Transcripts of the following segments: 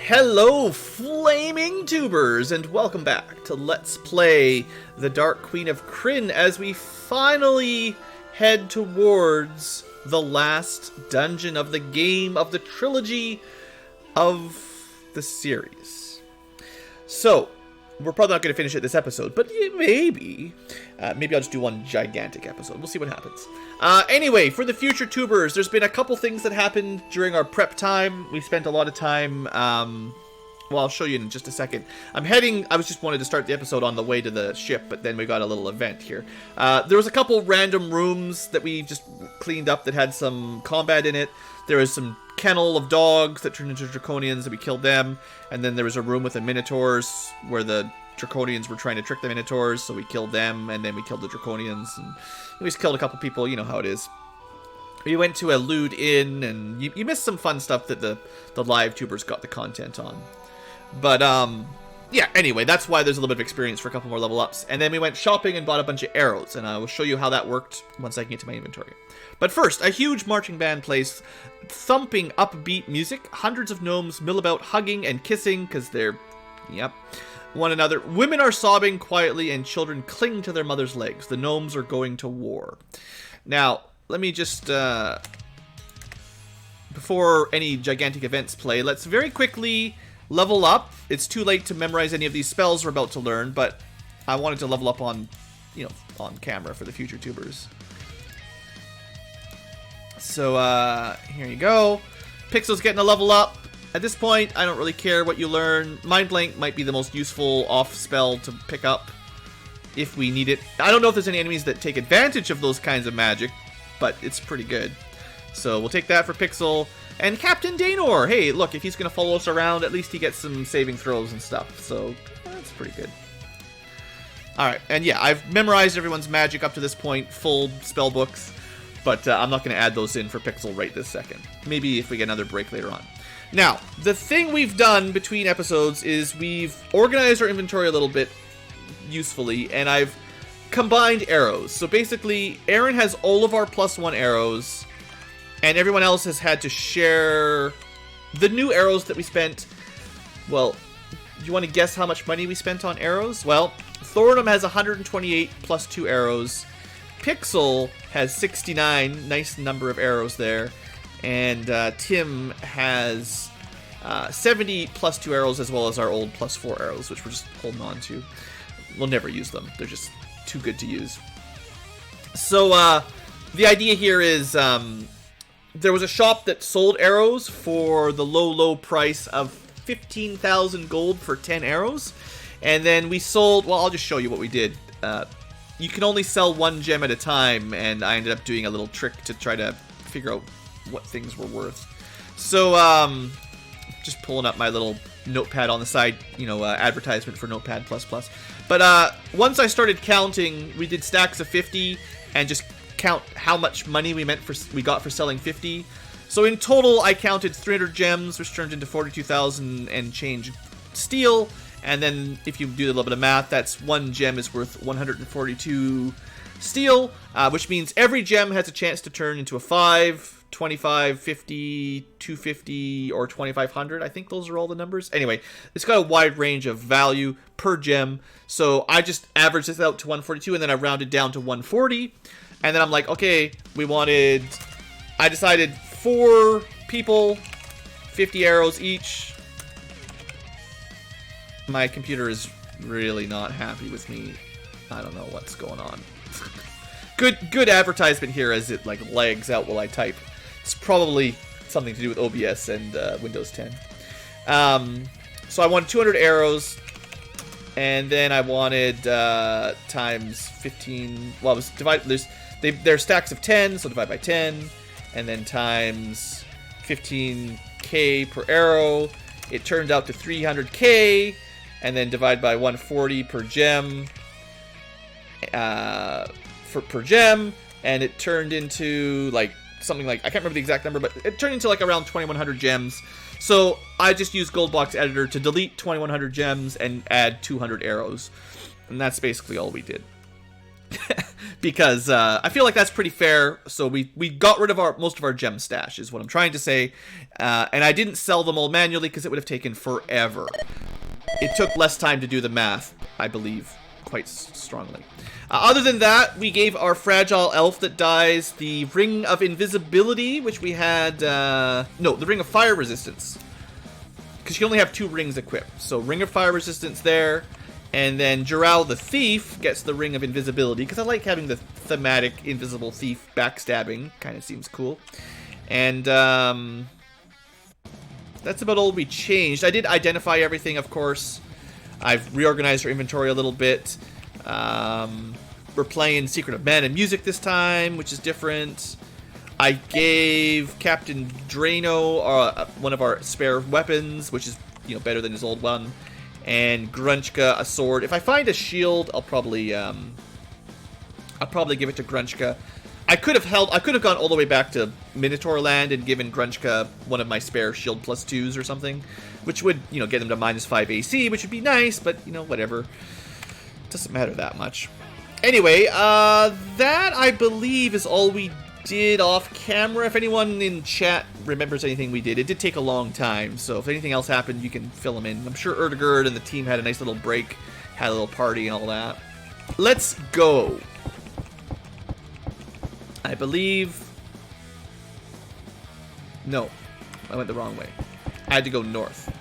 Hello, flaming tubers, and welcome back to Let's Play the Dark Queen of Krynn as we finally head towards the last dungeon of the game of the trilogy of the series. So, we're probably not going to finish it this episode, but maybe I'll just do one gigantic episode. We'll see what happens. Anyway, for the future tubers, there's been a couple things that happened during our prep time. We spent a lot of time, well, I'll show you in just a second. I was just wanted to start the episode on the way to the ship, but then we got a little event here. There was a couple random rooms that we just cleaned up that had some combat in it. There was some kennel of dogs that turned into draconians, and we killed them. And then there was a room with the minotaurs where the draconians were trying to trick the minotaurs, so we killed them, and then we killed the draconians, and we just killed a couple people. You know how it is. We went to a lewd inn, and you missed some fun stuff that the live tubers got the content on. But yeah, anyway, that's why there's a little bit of experience for a couple more level ups. And then we went shopping and bought a bunch of arrows, and I will show you how that worked once I can get to my inventory. But first, a huge marching band plays thumping upbeat music. Hundreds of gnomes mill about hugging and kissing because they're, one another. Women are sobbing quietly and children cling to their mother's legs. The gnomes are going to war. Now, let me just, before any gigantic events play, let's very quickly level up. It's too late to memorize any of these spells we're about to learn, but I wanted to level up on, on camera for the future tubers. So, here you go. Pixel's getting a level up. At this point, I don't really care what you learn. Mind Blank might be the most useful off spell to pick up if we need it. I don't know if there's any enemies that take advantage of those kinds of magic, but it's pretty good. So we'll take that for Pixel. And Captain Daynor, hey, look, if he's going to follow us around, at least he gets some saving throws and stuff. So that's pretty good. Alright, and yeah, I've memorized everyone's magic up to this point, full spell books. But I'm not going to add those in for Pixel right this second. Maybe if we get another break later on. Now, the thing we've done between episodes is we've organized our inventory a little bit usefully, and I've combined arrows. So basically, Aaron has all of our +1 arrows, and everyone else has had to share the new arrows that we spent. Well, do you want to guess how much money we spent on arrows? Well, Thorinum has 128 plus 2 arrows. Pixel has 69, nice number of arrows there. And Tim has 70 plus 2 arrows, as well as our old +4 arrows, which we're just holding on to. We'll never use them. They're just too good to use. So the idea here is there was a shop that sold arrows for the low price of 15,000 gold for 10 arrows. And then we sold, well, I'll just show you what we did. You can only sell 1 gem at a time, and I ended up doing a little trick to try to figure out what things were worth. So, just pulling up my little notepad on the side, advertisement for Notepad++. But once I started counting, we did stacks of 50 and just count how much money we got for selling 50. So in total, I counted 300 gems, which turned into 42,000 and change steel. And then if you do a little bit of math, that's 1 gem is worth 142 steel, which means every gem has a chance to turn into a 5, 25, 50, 250, or 2500. I think those are all the numbers. Anyway, it's got a wide range of value per gem. So I just averaged this out to 142, and then I rounded down to 140. And then I'm like, okay, I decided 4 people, 50 arrows each. My computer is really not happy with me. I don't know what's going on. Good advertisement here as it lags out while I type. It's probably something to do with OBS and Windows 10. So I wanted 200 arrows, and then I wanted times 15. Well, it was divided. They're stacks of 10, so divide by 10, and then times 15k per arrow. It turned out to 300k. And then divide by 140 per gem, per gem, and it turned into something I can't remember the exact number, but it turned into around 2,100 gems. So I just used GoldBox editor to delete 2,100 gems and add 200 arrows, and that's basically all we did. because I feel like that's pretty fair. So we got rid of most of our gem stash, is what I'm trying to say. And I didn't sell them all manually because it would have taken forever. It took less time to do the math, I believe, quite strongly. Other than that, we gave our fragile elf that dies the Ring of Invisibility, which we had... no, the Ring of Fire Resistance. Because you only have 2 rings equipped. So Ring of Fire Resistance there. And then Jural the Thief gets the Ring of Invisibility. Because I like having the thematic Invisible Thief backstabbing. Kind of seems cool. And that's about all we changed. I did identify everything, of course. I've reorganized our inventory a little bit. We're playing Secret of Man and Music this time, which is different. I gave Captain Drano one of our spare weapons, which is, you know, better than his old one, and Grunchka a sword. If I find a shield, I'll probably give it to Grunchka. I could have gone all the way back to Minotaur Land and given Grunchka one of my spare shield +2s or something, which would, you know, get him to -5 AC, which would be nice, but, you know, whatever. Doesn't matter that much. Anyway, that, I believe, is all we did off camera. If anyone in chat remembers anything we did, it did take a long time, so if anything else happened, you can fill them in. I'm sure Erdegerd and the team had a nice little break, had a little party and all that. Let's go. I believe... No, I went the wrong way. I had to go north.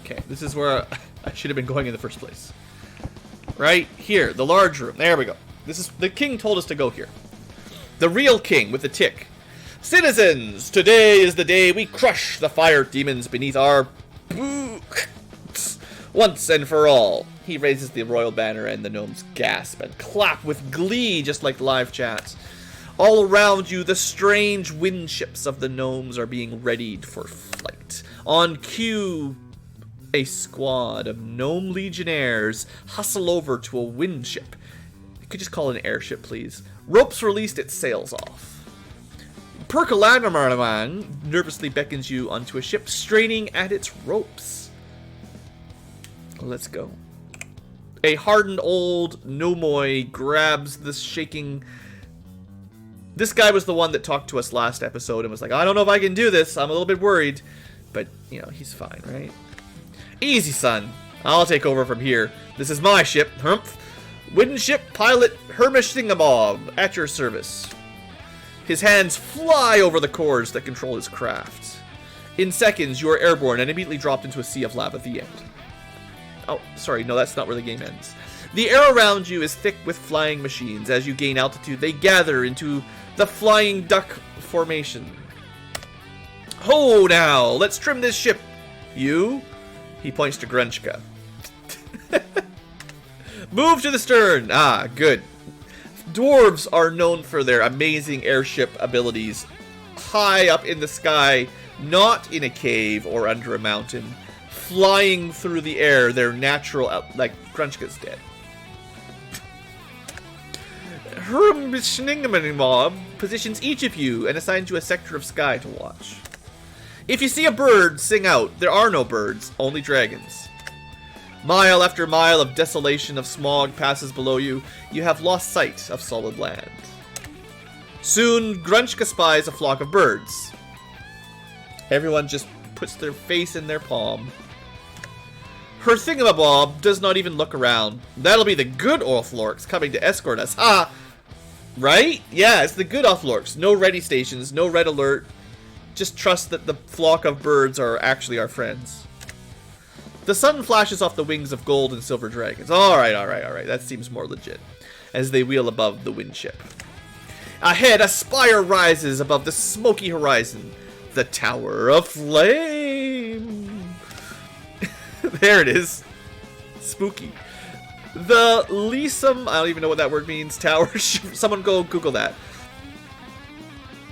Okay, this is where I should have been going in the first place. Right here, the large room. There we go. This is the king told us to go here. The real king with the tick. Citizens, today is the day we crush the fire demons beneath our boots once and for all. He raises the royal banner and the gnomes gasp and clap with glee, just like live chats. All around you, the strange wind ships of the gnomes are being readied for flight. On cue, a squad of gnome legionnaires hustle over to a wind ship. You could just call it an airship, please. Ropes released, it sails off. Perkalanamaraman nervously beckons you onto a ship, straining at its ropes. Let's go. A hardened old gnomoi grabs this shaking... This guy was the one that talked to us last episode and was like, I don't know if I can do this, I'm a little bit worried. But, you know, he's fine, right? Easy, son. I'll take over from here. This is my ship, humph. Wooden ship pilot Hermish Thingambob, at your service. His hands fly over the cords that control his craft. In seconds, you are airborne and immediately dropped into a sea of lava at the end. Oh, sorry, no, that's not where the game ends. The air around you is thick with flying machines. As you gain altitude, they gather into the flying duck formation. Ho now, let's trim this ship. You... He points to Grunchka. Move to the stern. Ah, good. Dwarves are known for their amazing airship abilities. High up in the sky, not in a cave or under a mountain. Flying through the air, their natural... Like, Grunchka's dead. Mob positions each of you and assigns you a sector of sky to watch. If you see a bird, sing out. There are no birds, only dragons. Mile after mile of desolation of smog passes below you. You have lost sight of solid land. Soon, Grunchka spies a flock of birds. Everyone just puts their face in their palm. Her thingamabob does not even look around. That'll be the good Orthlorks coming to escort us. Ah! Right? Yeah, it's the good Orthlorks. No ready stations, no red alert. Just trust that the flock of birds are actually our friends. The sun flashes off the wings of gold and silver dragons. Alright. That seems more legit. As they wheel above the wind ship. Ahead, a spire rises above the smoky horizon. The Tower of Flame. There it is. Spooky. The Lisum... I don't even know what that word means. Tower... Someone go Google that.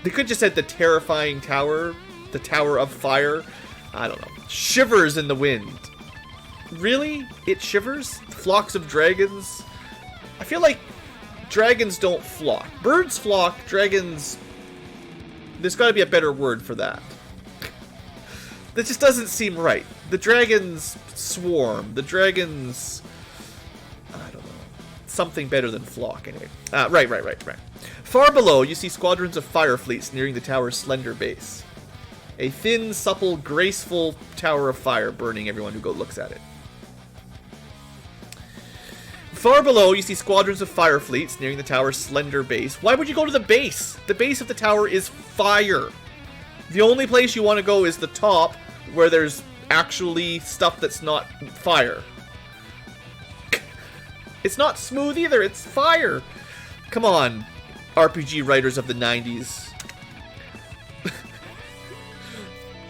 They could just said the terrifying tower, the Tower of Fire. I don't know. Shivers in the wind. Really? It shivers? Flocks of dragons? I feel like dragons don't flock. Birds flock, dragons... There's got to be a better word for that. That just doesn't seem right. The dragons swarm. The dragons... I don't know. Something better than flock, anyway. Right. Far below, you see squadrons of fire fleets nearing the tower's slender base. A thin, supple, graceful tower of fire burning everyone who looks at it. Far below, you see squadrons of fire fleets nearing the tower's slender base. Why would you go to the base? The base of the tower is fire. The only place you want to go is the top, where there's actually stuff that's not fire. It's not smooth either, it's fire. Come on, RPG writers of the 90s.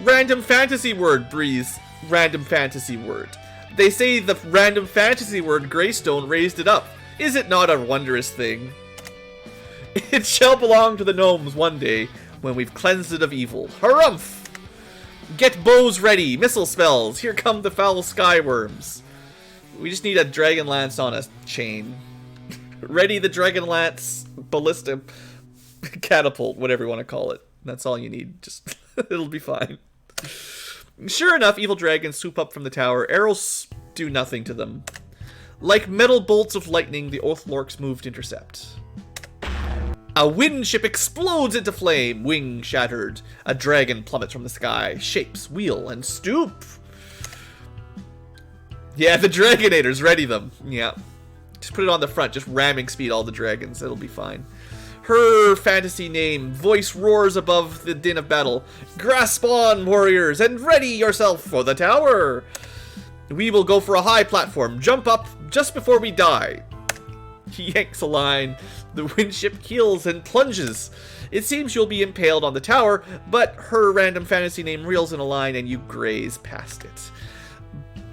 Random fantasy word, Breeze. Random fantasy word. They say the random fantasy word Greystone raised it up. Is it not a wondrous thing? It shall belong to the gnomes one day, when we've cleansed it of evil. Harumph! Get bows ready, missile spells. Here come the foul skyworms. We just need a dragon lance on a chain. Ready the dragon lance ballista catapult, whatever you want to call it. That's all you need. Just it'll be fine. Sure enough, evil dragons swoop up from the tower. Arrows do nothing to them. Like metal bolts of lightning, the Oathlarks move to intercept. A wind ship explodes into flame, wing shattered. A dragon plummets from the sky, shapes, wheel, and stoop. Yeah, the Dragonators, ready them. Yeah. Just put it on the front, just ramming speed all the dragons, it'll be fine. Her fantasy name, voice roars above the din of battle. Grasp on, warriors, and ready yourself for the tower. We will go for a high platform, jump up just before we die. He yanks a line, the windship keels and plunges. It seems you'll be impaled on the tower, but her random fantasy name reels in a line and you graze past it.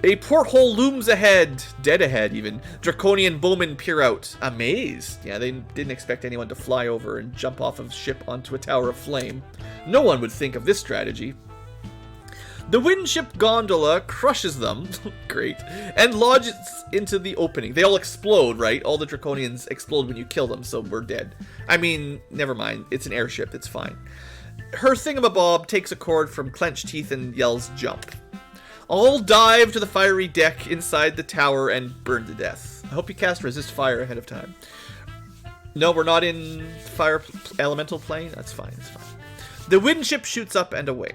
A porthole looms ahead, dead ahead even. Draconian bowmen peer out, amazed. Yeah, they didn't expect anyone to fly over and jump off of ship onto a tower of flame. No one would think of this strategy. The windship gondola crushes them, great, and lodges into the opening. They all explode, right? All the Draconians explode when you kill them, so we're dead. I mean, never mind, it's an airship, it's fine. Her thingamabob takes a cord from clenched teeth and yells, jump. All dive to the fiery deck inside the tower and burn to death. I hope you cast resist fire ahead of time. No, we're not in fire elemental plane. That's fine, it's fine. The windship shoots up and away.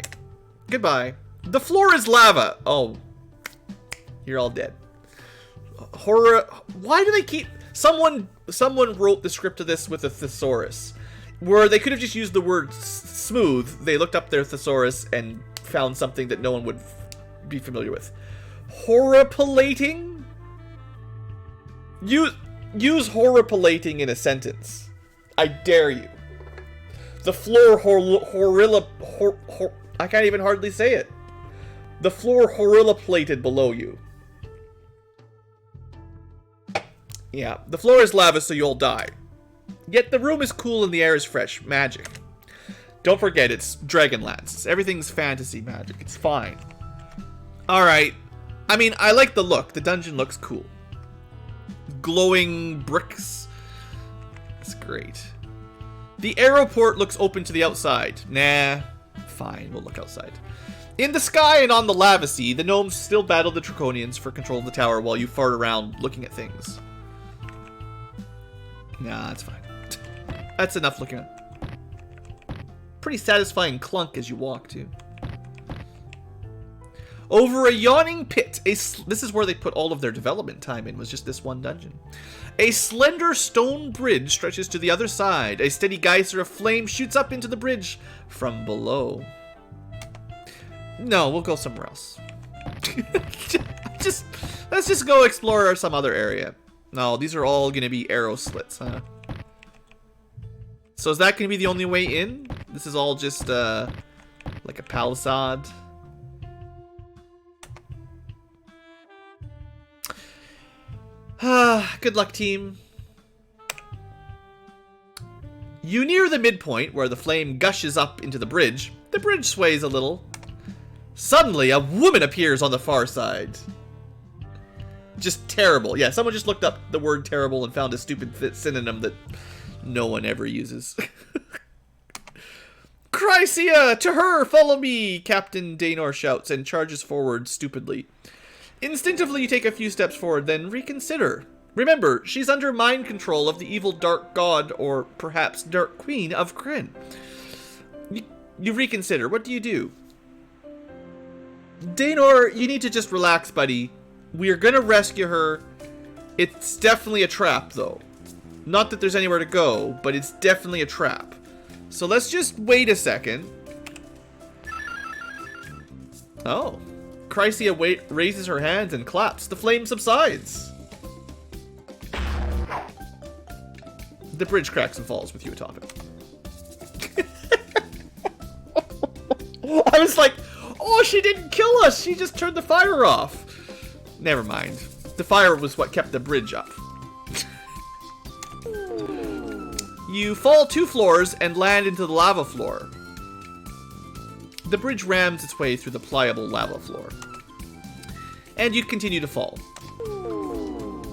Goodbye. The floor is lava. Oh, you're all dead. Horror. Why do they keep... Someone wrote the script of this with a thesaurus, where they could have just used the word smooth. They looked up their thesaurus and found something that no one would be familiar with. Horripilating? Use horripilating in a sentence. I dare you. The floor I can't even hardly say it. The floor horripilated below you. Yeah, the floor is lava, so you'll die. Yet the room is cool and the air is fresh. Magic. Don't forget, it's Dragonlance. Everything's fantasy magic. It's fine. Alright. I mean, I like the look. The dungeon looks cool. Glowing bricks. It's great. The aeroport looks open to the outside. Nah. Fine, we'll look outside. In the sky and on the lava sea, the gnomes still battle the Draconians for control of the tower while you fart around looking at things. Nah, that's fine. That's enough looking at. Pretty satisfying clunk as you walk, too. Over a yawning pit, this is where they put all of their development time in, was just this one dungeon. A slender stone bridge stretches to the other side. A steady geyser of flame shoots up into the bridge from below. No, we'll go somewhere else. Let's just go explore some other area. No, these are all going to be arrow slits, huh? So is that going to be the only way in? This is all just, like a palisade. Good luck, team. You near the midpoint, where the flame gushes up into the bridge. The bridge sways a little. Suddenly, a woman appears on the far side. Just terrible. Yeah, someone just looked up the word terrible and found a stupid synonym that no one ever uses. Chrysia! To her! Follow me! Captain Daenor shouts and charges forward stupidly. Instinctively, you take a few steps forward, then reconsider. Remember, she's under mind control of the evil Dark God, or perhaps Dark Queen of Krynn. You reconsider. What do you do? Daenor, you need to just relax, buddy. We are gonna rescue her. It's definitely a trap, though. Not that there's anywhere to go, but it's definitely a trap. So let's just wait a second. Oh. Chrysia raises her hands and claps. The flame subsides. The bridge cracks and falls with you atop it. I was like, oh, she didn't kill us. She just turned the fire off. Never mind. The fire was what kept the bridge up. You fall 2 floors and land into the lava floor. The bridge rams its way through the pliable lava floor. And you continue to fall.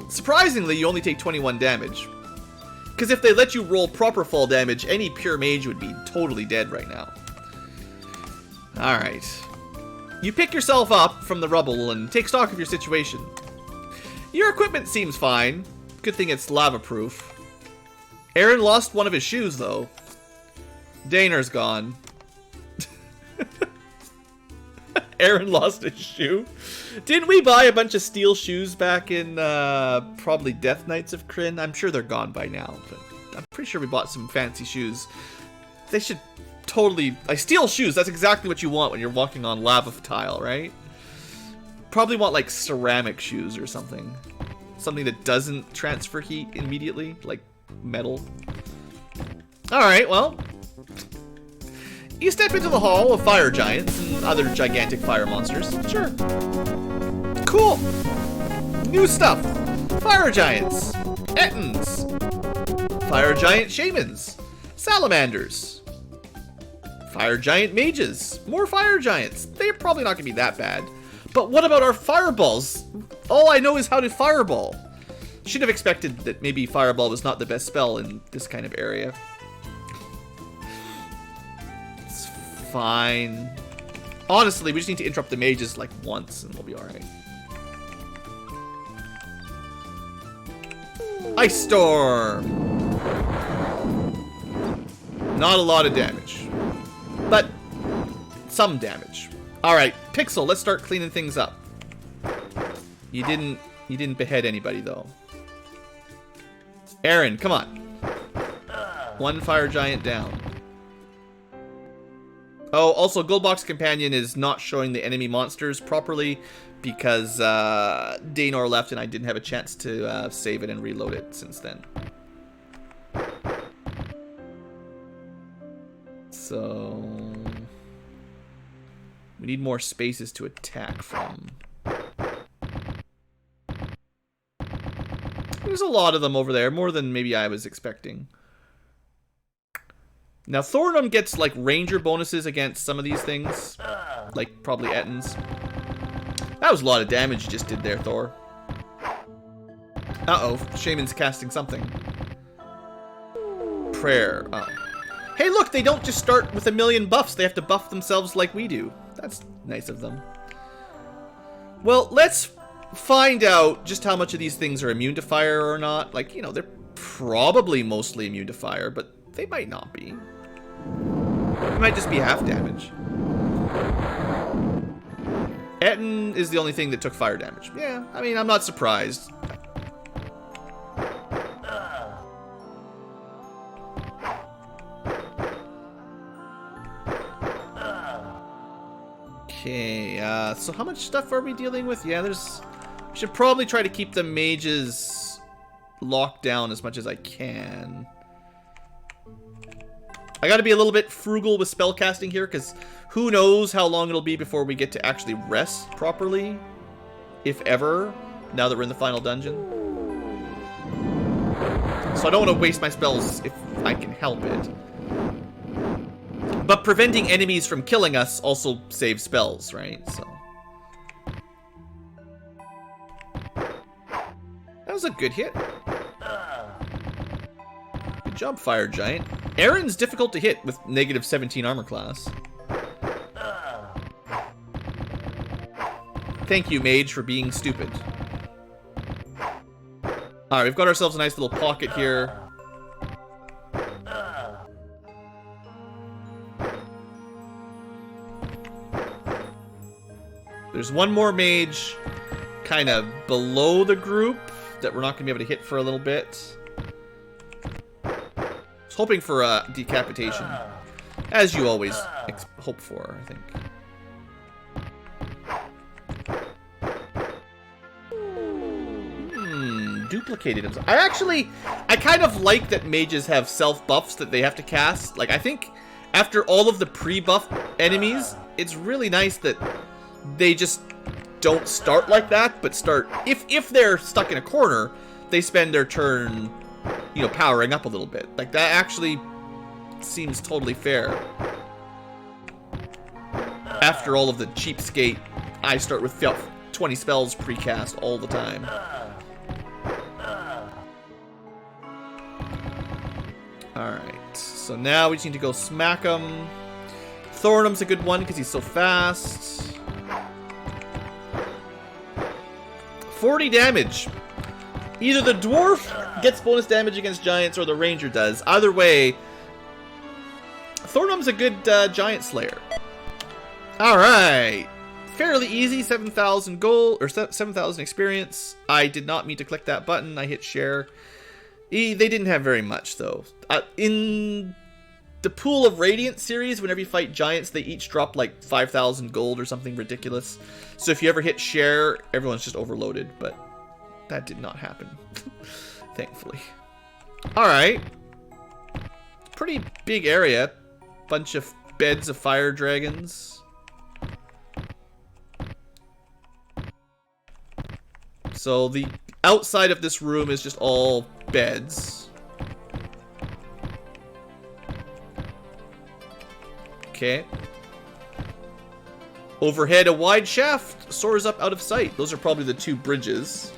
Surprisingly, you only take 21 damage. Because if they let you roll proper fall damage, any pure mage would be totally dead right now. Alright. You pick yourself up from the rubble and take stock of your situation. Your equipment seems fine. Good thing it's lava-proof. Aaron lost one of his shoes, though. Daenor's gone. Aaron lost his shoe. Didn't we buy a bunch of steel shoes back in probably Death Knights of Krynn? I'm sure they're gone by now, but I'm pretty sure we bought some fancy shoes. They should totally... steel shoes, that's exactly what you want when you're walking on lava tile, right? Probably want like ceramic shoes or something. Something that doesn't transfer heat immediately, like metal. Alright, well... You step into the hall of fire giants and other gigantic fire monsters. Sure. Cool. New stuff. Fire giants. Ettins. Fire giant shamans. Salamanders. Fire giant mages. More fire giants. They're probably not going to be that bad. But what about our fireballs? All I know is how to fireball. Should have expected that maybe fireball was not the best spell in this kind of area. Fine. Honestly, we just need to interrupt the mages like once and we'll be alright. Ice Storm! Not a lot of damage. But some damage. Alright, Pixel, let's start cleaning things up. You didn't behead anybody though. Aaron, come on. One fire giant down. Oh, also, GoldBox Companion is not showing the enemy monsters properly because Daenor left and I didn't have a chance to save it and reload it since then. So... we need more spaces to attack from. There's a lot of them over there, more than maybe I was expecting. Now, Thornum gets, like, ranger bonuses against some of these things. Like, probably Ettins. That was a lot of damage you just did there, Thor. Uh-oh, Shaman's casting something. Prayer. Oh. Hey, look, they don't just start with a million buffs. They have to buff themselves like we do. That's nice of them. Well, let's find out just how much of these things are immune to fire or not. Like, you know, they're probably mostly immune to fire, but they might not be. It might just be half damage. Ettin is the only thing that took fire damage. Yeah, I mean, I'm not surprised. Okay, so how much stuff are we dealing with? Yeah, there's... we should probably try to keep the mages locked down as much as I can. I gotta be a little bit frugal with spell casting here, because who knows how long it'll be before we get to actually rest properly. If ever, now that we're in the final dungeon. So I don't want to waste my spells if I can help it. But preventing enemies from killing us also saves spells, right? So that was a good hit. Good Good job, Fire Giant. Aaron's difficult to hit with negative 17 armor class. Thank you, Mage, for being stupid. Alright, we've got ourselves a nice little pocket here. There's one more mage kind of below the group that we're not going to be able to hit for a little bit. I was hoping for a decapitation, as you always hope for, I think. Duplicated himself. I kind of like that mages have self-buffs that they have to cast. Like, I think after all of the pre-buff enemies, it's really nice that they just don't start like that, but start, if they're stuck in a corner, they spend their turn, you know, powering up a little bit. Like, that actually seems totally fair. After all of the cheapskate, I start with 20 spells pre-cast all the time. Alright, so now we just need to go smack him. Thornum's a good one because he's so fast. 40 damage. Either the dwarf gets bonus damage against giants or the ranger does. Either way, Thornum's a good giant slayer. Alright. Fairly easy, 7,000 gold, or 7,000 experience. I did not mean to click that button. I hit share. They didn't have very much, though. In the Pool of Radiant series, whenever you fight giants, they each drop like 5,000 gold or something ridiculous. So if you ever hit share, everyone's just overloaded, but that did not happen, thankfully. Alright. Pretty big area. Bunch of beds of fire dragons. So the outside of this room is just all beds. Okay. Overhead, a wide shaft soars up out of sight. Those are probably the two bridges.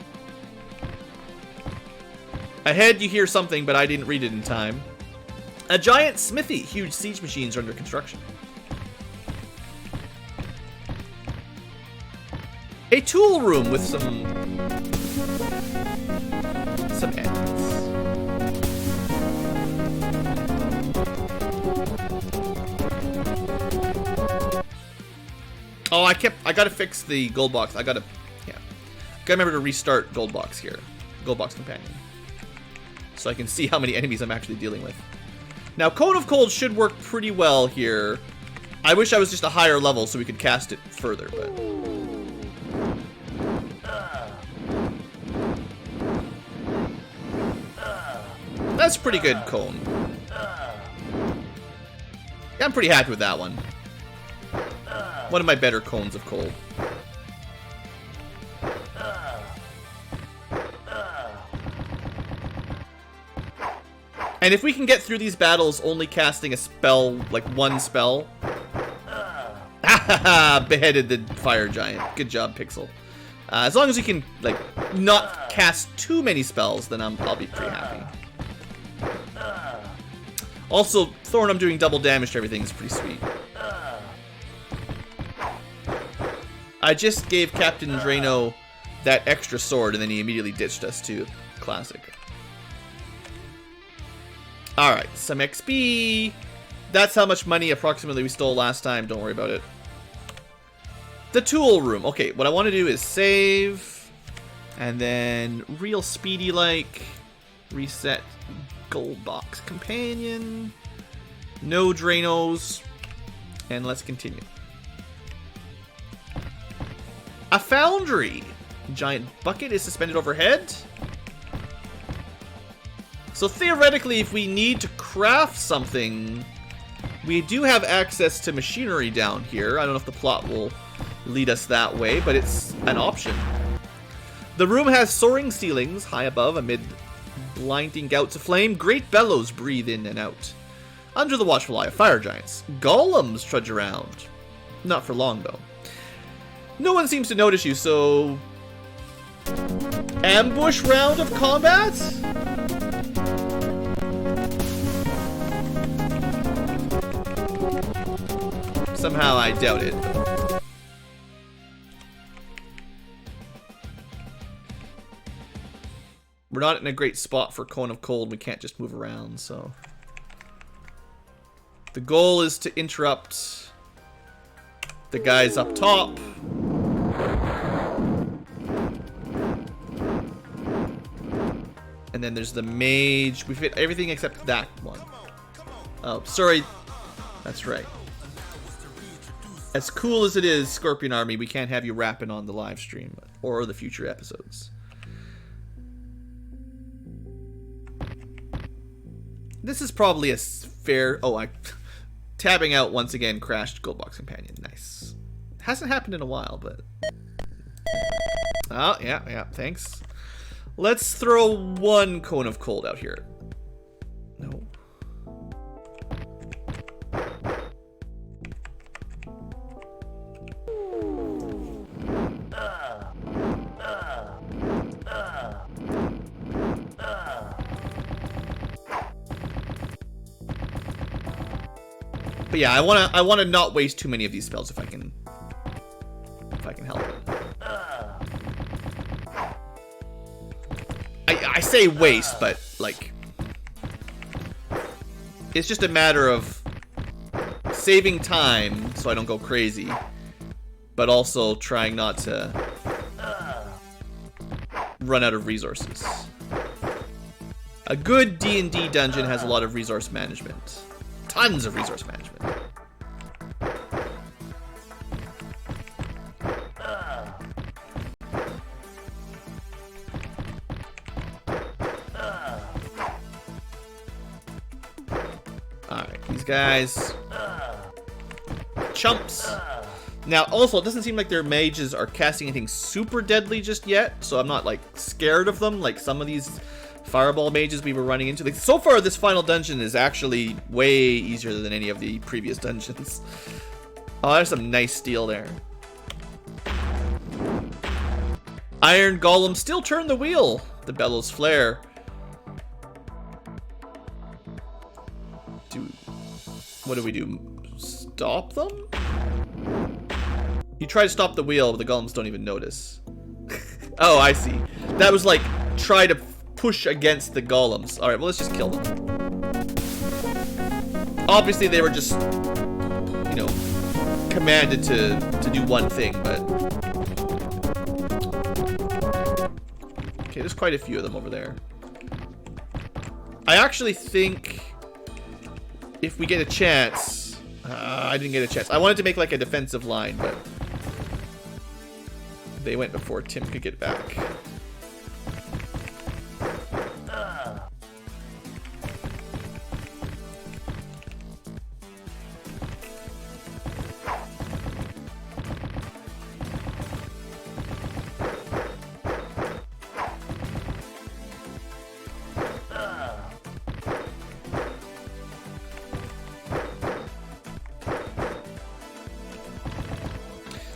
Ahead, you hear something, but I didn't read it in time. A giant smithy. Huge siege machines are under construction. A tool room with some ends. Oh, I gotta fix the GoldBox. Gotta remember to restart GoldBox here. GoldBox Companion. So I can see how many enemies I'm actually dealing with. Now, Cone of Cold should work pretty well here. I wish I was just a higher level so we could cast it further, but... That's pretty good, Cone. Yeah, I'm pretty happy with that one. One of my better Cones of Cold. And if we can get through these battles only casting a spell, like one spell... Beheaded the fire giant. Good job, Pixel. As long as we can, like, not cast too many spells, then I'll be pretty happy. Also, Thornum doing double damage to everything is pretty sweet. I just gave Captain Drano that extra sword, and then he immediately ditched us too. Classic. Alright, some XP. That's how much money approximately we stole last time. Don't worry about it. The tool room. Okay, what I want to do is save. And then real speedy like reset GoldBox Companion. No Dranos. And let's continue. A foundry. Giant bucket is suspended overhead. So theoretically, if we need to craft something, we do have access to machinery down here. I don't know if the plot will lead us that way, but it's an option. The room has soaring ceilings high above amid blinding gouts of flame. Great bellows breathe in and out. Under the watchful eye of fire giants, golems trudge around. Not for long, though. No one seems to notice you, so... Ambush round of combat? Somehow I doubt it. We're not in a great spot for Cone of Cold. We can't just move around, so... The goal is to interrupt the guys up top. And then there's the mage. We've hit everything except that one. Oh, sorry. That's right. As cool as it is, Scorpion Army, we can't have you rapping on the live stream or the future episodes. This is probably a fair... Oh, tabbing out once again crashed GoldBox Companion. Nice. Hasn't happened in a while, but... Oh, yeah, thanks. Let's throw one Cone of Cold out here. No. But yeah, I wanna not waste too many of these spells if I can help it. I say waste, but like it's just a matter of saving time so I don't go crazy, but also trying not to run out of resources. A good D&D dungeon has a lot of resource management. Tons of resource management. Alright, these guys. Chumps. Now, also, it doesn't seem like their mages are casting anything super deadly just yet, so I'm not, like, scared of them, like some of these fireball mages we were running into. Like, so far, this final dungeon is actually way easier than any of the previous dungeons. Oh, there's some nice steel there. Iron Golem still turn the wheel. The Bellows Flare. What do we do? Stop them? You try to stop the wheel, but the golems don't even notice. Oh, I see. That was like, try to push against the golems. Alright, well, let's just kill them. Obviously, they were just, you know, commanded to do one thing, but... Okay, there's quite a few of them over there. I actually think... if we get a chance... I didn't get a chance. I wanted to make like a defensive line, but... they went before Tim could get back.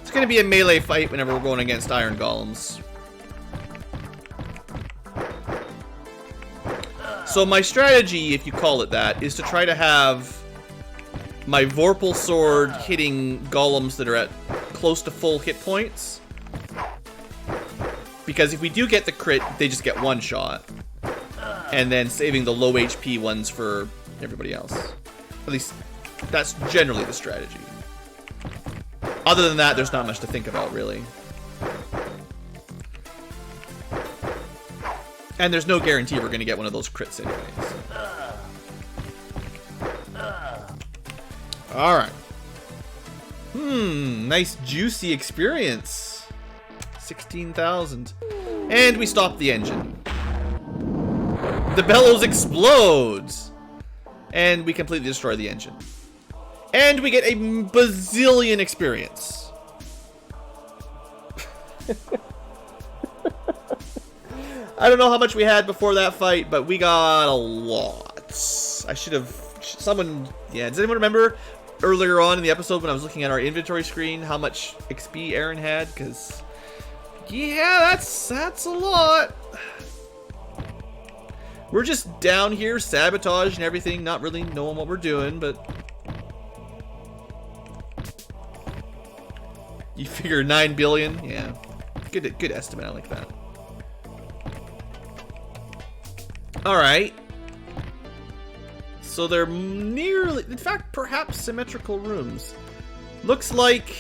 It's gonna be a melee fight whenever we're going against iron golems. So my strategy, if you call it that, is to try to have my Vorpal sword hitting golems that are at close to full hit points. Because if we do get the crit, they just get one shot. And then saving the low HP ones for everybody else. At least, that's generally the strategy. Other than that, there's not much to think about, really. And there's no guarantee we're going to get one of those crits anyways. Alright. Nice juicy experience. 16,000. And we stop the engine. The bellows explodes. And we completely destroy the engine. And we get a bazillion experience. I don't know how much we had before that fight, but we got a lot. I should have... someone... yeah, does anyone remember earlier on in the episode when I was looking at our inventory screen how much XP Aaron had? Because... yeah, that's a lot. We're just down here, sabotage and everything, not really knowing what we're doing, but... You figure 9 billion? Yeah. Good estimate. I like that. Alright. So they're nearly... In fact, perhaps symmetrical rooms. Looks like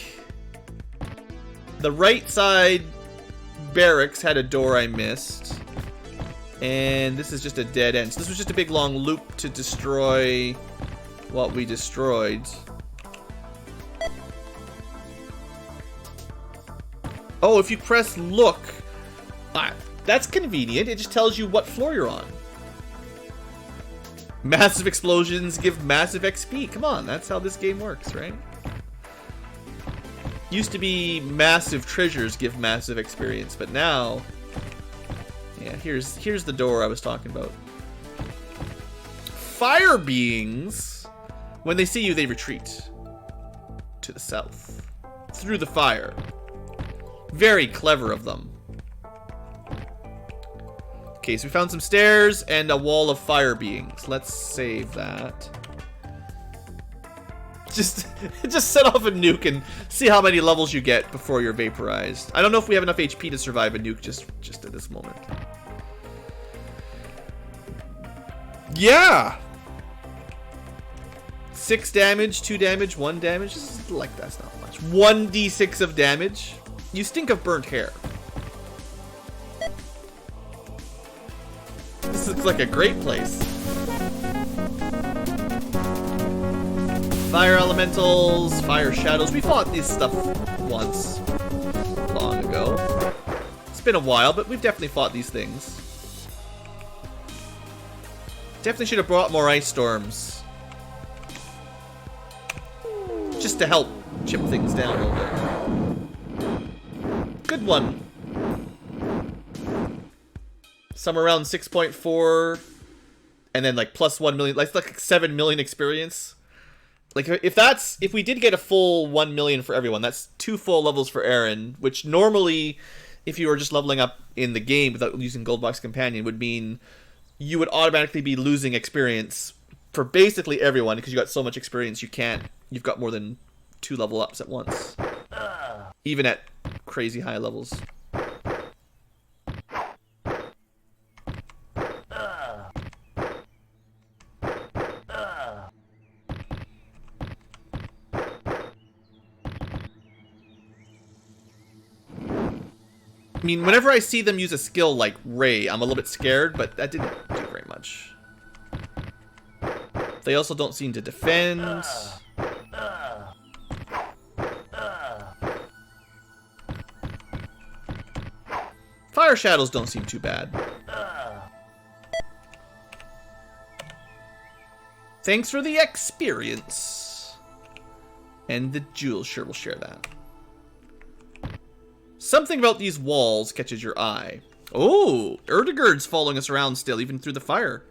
the right side barracks had a door I missed. And this is just a dead end. So this was just a big long loop to destroy what we destroyed. Oh, if you press look, that's convenient. It just tells you what floor you're on. Massive explosions give massive XP. Come on, that's how this game works, right? Used to be massive treasures give massive experience, but now, yeah, here's the door I was talking about. Fire beings, when they see you, they retreat to the south through the fire. Very clever of them. Okay, so we found some stairs and a wall of fire beings. Let's save that. Just set off a nuke and see how many levels you get before you're vaporized. I don't know if we have enough HP to survive a nuke just at this moment. Yeah! 6 damage, 2 damage, 1 damage. Like, that's not much. 1d6 of damage. You stink of burnt hair. This looks like a great place. Fire elementals, fire shadows. We fought this stuff once. Long ago. It's been a while, but we've definitely fought these things. Definitely should have brought more ice storms. Just to help chip things down a little bit. Good one. Somewhere around 6.4, and then like plus 1 million, like 7 million experience. Like if we did get a full 1 million for everyone, that's 2 full levels for Aaron, which normally, if you were just leveling up in the game without using GoldBox Companion, would mean you would automatically be losing experience for basically everyone because you got so much experience you've got more than 2 level ups at once, even at crazy high levels. I mean, whenever I see them use a skill like Ray, I'm a little bit scared, but that didn't do very much. They also don't seem to defend. Fire shadows don't seem too bad. Thanks for the experience. And the jewels, sure, we'll share that. Something about these walls catches your eye. Oh, Erdegerd's following us around still, even through the fire.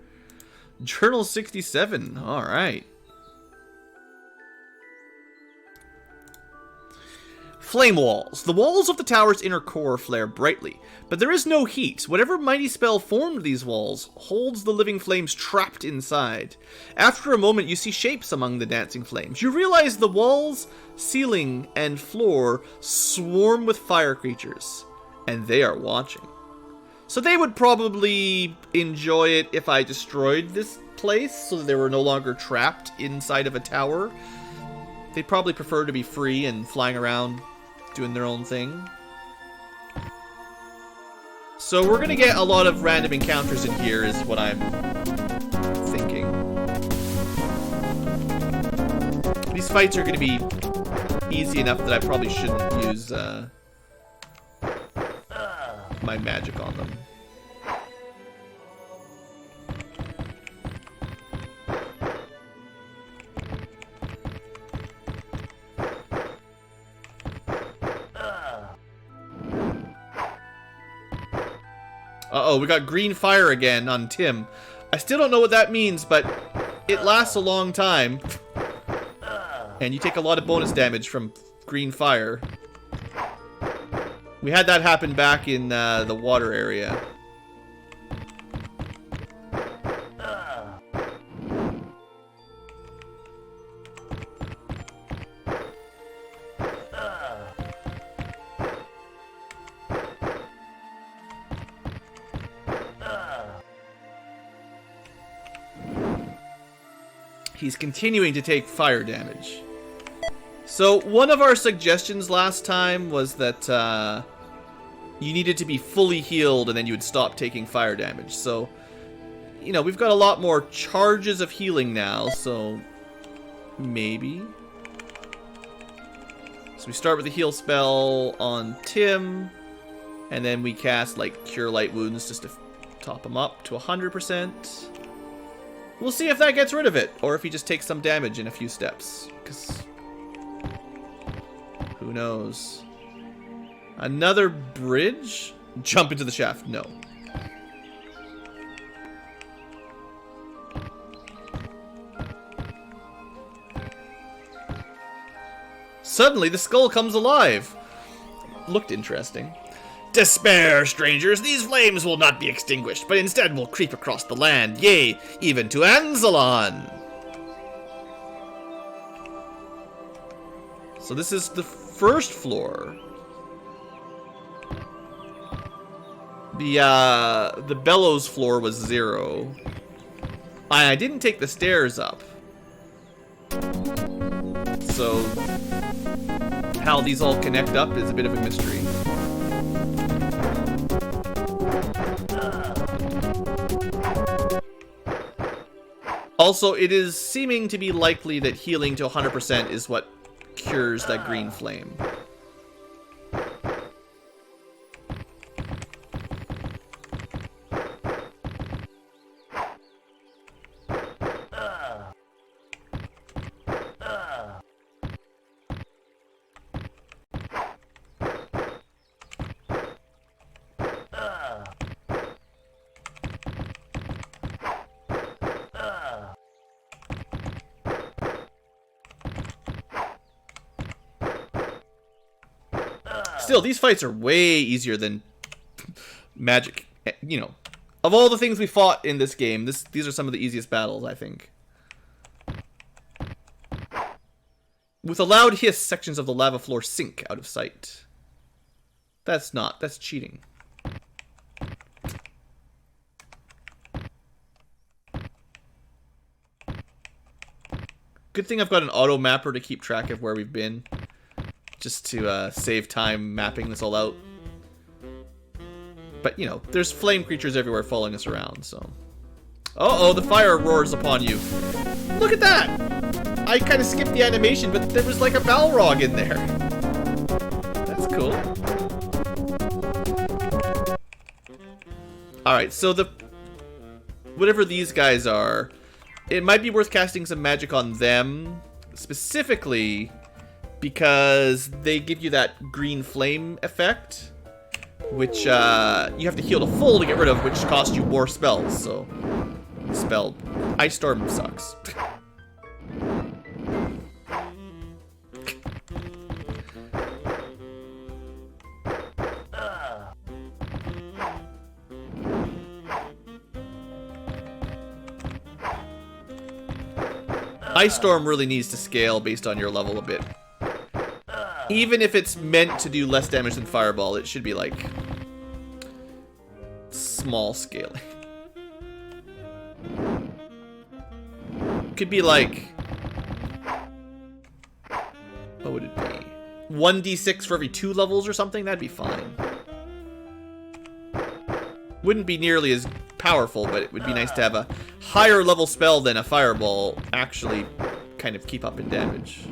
Journal 67, alright. Flame walls. The walls of the tower's inner core flare brightly, but there is no heat. Whatever mighty spell formed these walls holds the living flames trapped inside. After a moment, you see shapes among the dancing flames. You realize the walls, ceiling, and floor swarm with fire creatures, and they are watching. So they would probably enjoy it if I destroyed this place so that they were no longer trapped inside of a tower. They'd probably prefer to be free and flying around doing their own thing. So we're gonna get a lot of random encounters in here is what I'm thinking. These fights are gonna be easy enough that I probably shouldn't use my magic on them. Uh-oh, we got green fire again on Tim. I still don't know what that means, but it lasts a long time. And you take a lot of bonus damage from green fire. We had that happen back in the water area. He's continuing to take fire damage. So one of our suggestions last time was that you needed to be fully healed and then you would stop taking fire damage. So, you know, we've got a lot more charges of healing now, so maybe. So we start with the heal spell on Tim, and then we cast like Cure Light Wounds just to top him up to 100%. We'll see if that gets rid of it, or if he just takes some damage in a few steps, because who knows. Another bridge? Jump into the shaft. No. Suddenly, the skull comes alive. Looked interesting. Despair, strangers. These flames will not be extinguished, but instead will creep across the land, yea, even to Anzalon. So this is the first floor. The bellows floor was 0. I didn't take the stairs up. So how these all connect up is a bit of a mystery. Also, it is seeming to be likely that healing to 100% is what cures that green flame. Still, these fights are way easier than magic. You know, of all the things we fought in this game, these are some of the easiest battles, I think. With a loud hiss, sections of the lava floor sink out of sight. That's cheating. Good thing I've got an auto mapper to keep track of where we've been. Just to save time mapping this all out. But, you know, there's flame creatures everywhere following us around, so... Uh-oh, the fire roars upon you. Look at that! I kind of skipped the animation, but there was like a Balrog in there. That's cool. Alright, so whatever these guys are, it might be worth casting some magic on them. Specifically... because they give you that green flame effect, which you have to heal to full to get rid of, which costs you more spells, so... Spell... Ice Storm sucks. Ice Storm really needs to scale based on your level a bit. Even if it's meant to do less damage than Fireball, it should be like small scaling. Could be like, what would it be? 1d6 for every 2 levels or something? That'd be fine. Wouldn't be nearly as powerful, but it would be nice to have a higher level spell than a Fireball actually kind of keep up in damage.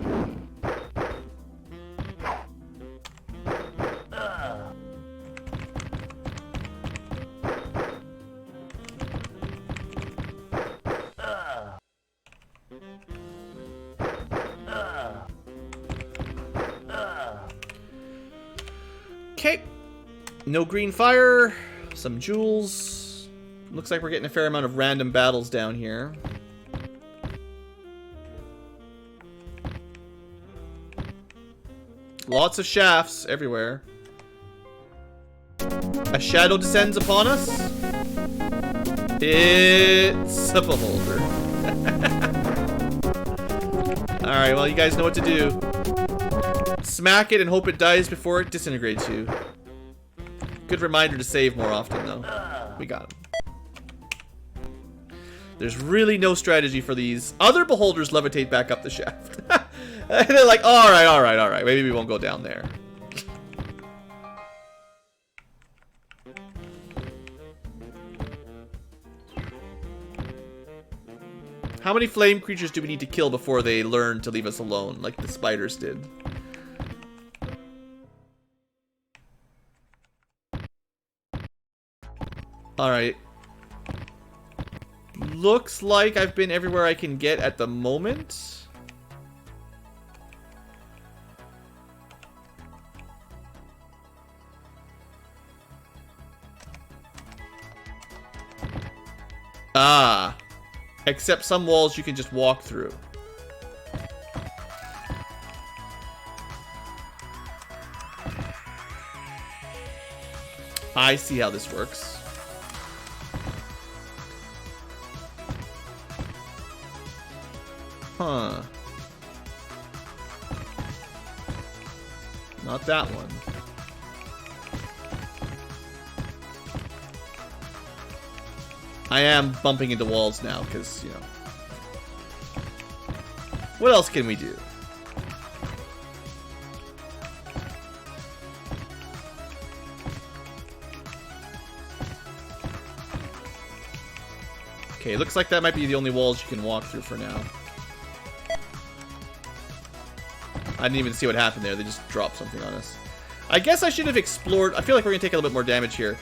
Okay, no green fire, some jewels. Looks like we're getting a fair amount of random battles down here. Lots of shafts everywhere. A shadow descends upon us. It's a beholder. Alright, well, you guys know what to do. Smack it and hope it dies before it disintegrates you. Good reminder to save more often, though. We got him. There's really no strategy for these. Other beholders levitate back up the shaft. And they're like, alright. Maybe we won't go down there. How many flame creatures do we need to kill before they learn to leave us alone, like the spiders did? Alright. Looks like I've been everywhere I can get at the moment. Ah. Except some walls you can just walk through. I see how this works. Huh. Not that one. I am bumping into walls now, because, you know. What else can we do? Okay, looks like that might be the only walls you can walk through for now. I didn't even see what happened there. They just dropped something on us. I guess I should have explored. I feel like we're going to take a little bit more damage here.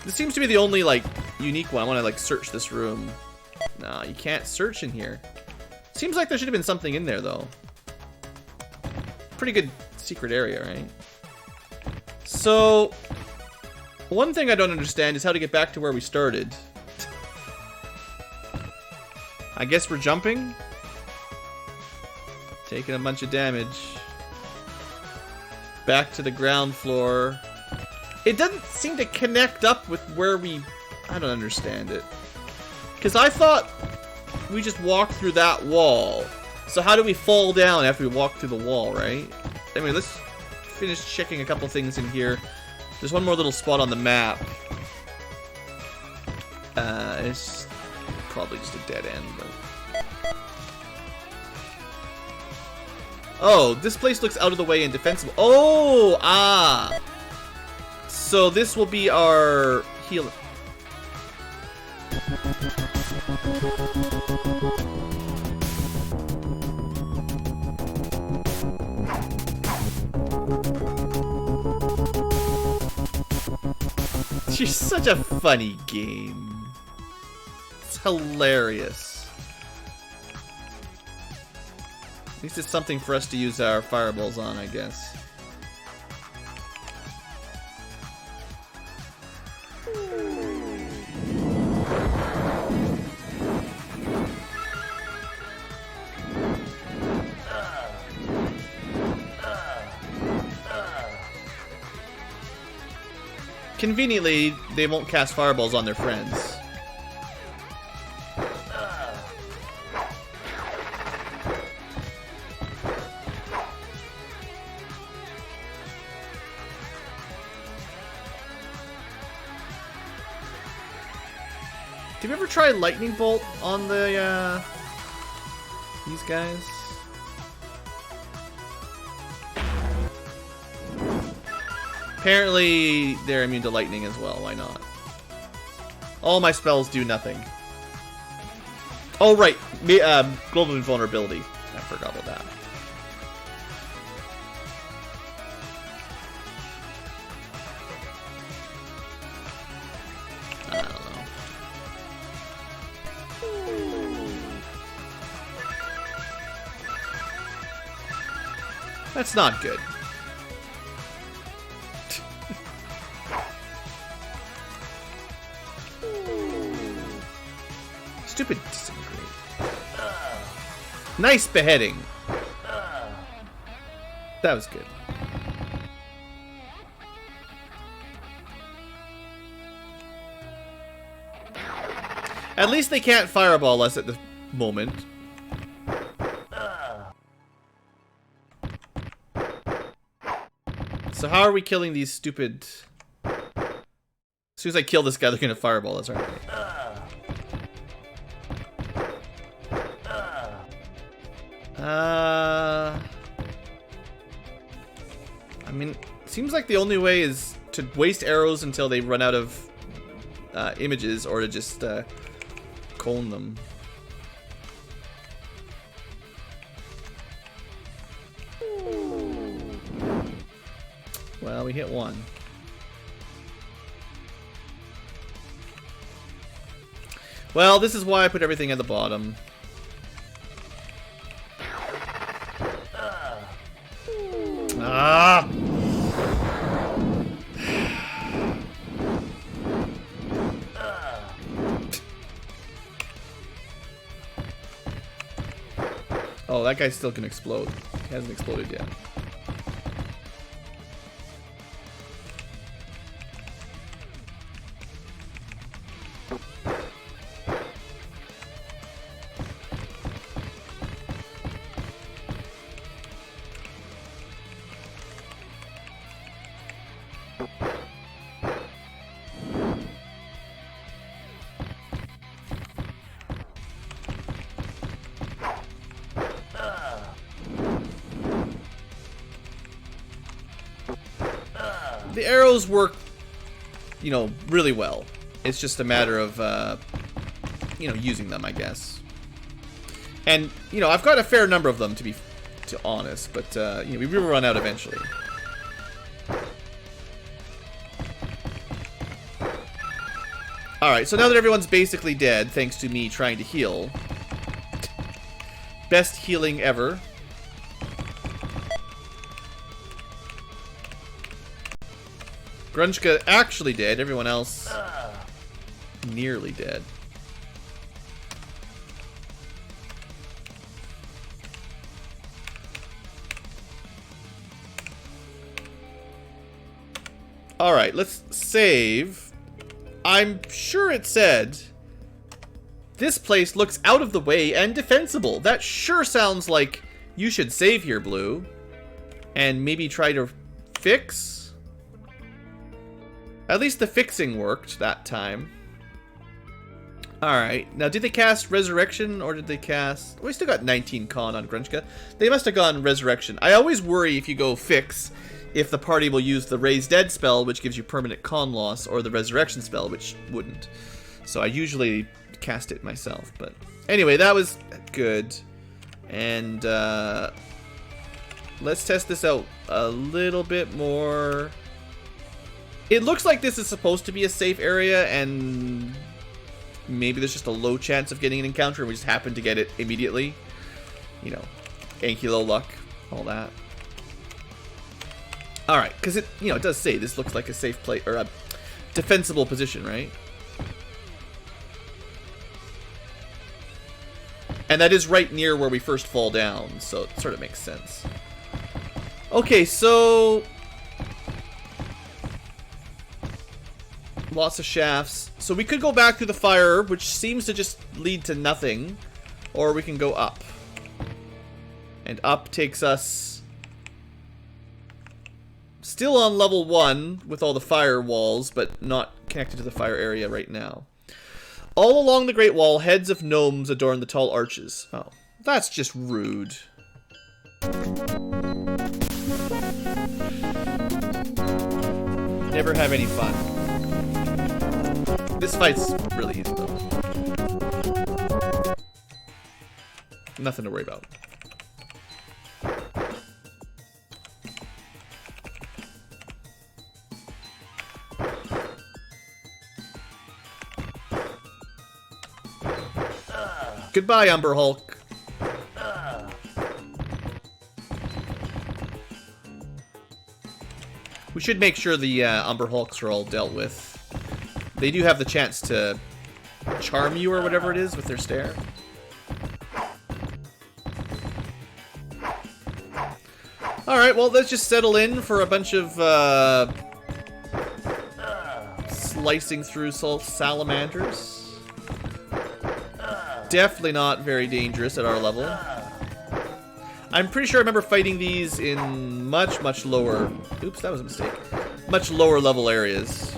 This seems to be the only, like, unique one. I want to, like, search this room. No, you can't search in here. Seems like there should have been something in there, though. Pretty good secret area, right? So, one thing I don't understand is how to get back to where we started. I guess we're jumping. Taking a bunch of damage. Back to the ground floor. It doesn't seem to connect up with where we... I don't understand it. Because I thought we just walked through that wall. So how do we fall down after we walk through the wall, right? Anyway, let's finish checking a couple things in here. There's one more little spot on the map. It's probably just a dead end, but... Oh, this place looks out of the way and defensible. Oh, ah. So this will be our heal. You're such a funny game. It's hilarious. At least it's something for us to use our fireballs on, I guess. Conveniently, they won't cast fireballs on their friends. Did we ever try lightning bolt on the these guys? Apparently, they're immune to lightning as well. Why not? All my spells do nothing. Oh, right. Global invulnerability. I forgot about that. I don't know. That's not good. Stupid disintegrate. Nice beheading. That was good. At least they can't fireball us at the moment. So how are we killing these stupid... As soon as I kill this guy, they're gonna fireball us, aren't they? I mean, seems like the only way is to waste arrows until they run out of images, or to just cone them. Well, we hit one. Well, this is why I put everything at the bottom. Ah! Oh, that guy still can explode. He hasn't exploded yet. The arrows work, you know, really well. It's just a matter of, you know, using them, I guess. And, you know, I've got a fair number of them, to be honest, but, you know, we will run out eventually. Alright, so now that everyone's basically dead, thanks to me trying to heal. Best healing ever. Grunchka actually dead, everyone else nearly dead. Alright, let's save. I'm sure it said this place looks out of the way and defensible. That sure sounds like you should save here, Blue. And maybe try to fix? At least the fixing worked that time. Alright, now did they cast Resurrection or did they cast... We still got 19 con on Grunchka. They must have gone Resurrection. I always worry if you go Fix, if the party will use the Raise Dead spell, which gives you permanent con loss, or the Resurrection spell, which wouldn't. So I usually cast it myself. But anyway, that was good. And let's test this out a little bit more. It looks like this is supposed to be a safe area, and maybe there's just a low chance of getting an encounter, and we just happen to get it immediately. You know, Ankylo luck, all that. Alright, because it, you know, it does say this looks like a safe place, or a defensible position, right? And that is right near where we first fall down, so it sort of makes sense. Okay, so... lots of shafts. So we could go back through the fire, which seems to just lead to nothing. Or we can go up. And up takes us... still on level 1 with all the fire walls, but not connected to the fire area right now. All along the Great Wall, heads of gnomes adorn the tall arches. Oh, that's just rude. Never have any fun. This fight's really easy, though. Nothing to worry about. Goodbye, Umber Hulk. We should make sure the Umber Hulks are all dealt with. They do have the chance to charm you or whatever it is with their stare. Alright, well, let's just settle in for a bunch of slicing through salamanders. Definitely not very dangerous at our level. I'm pretty sure I remember fighting these in much, much lower... Oops, that was a mistake. Much lower level areas.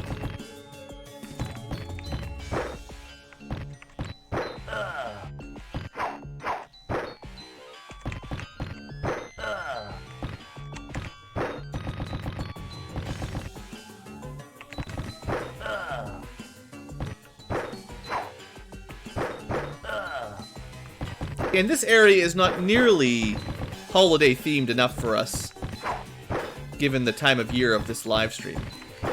And this area is not nearly holiday themed enough for us, given the time of year of this live stream.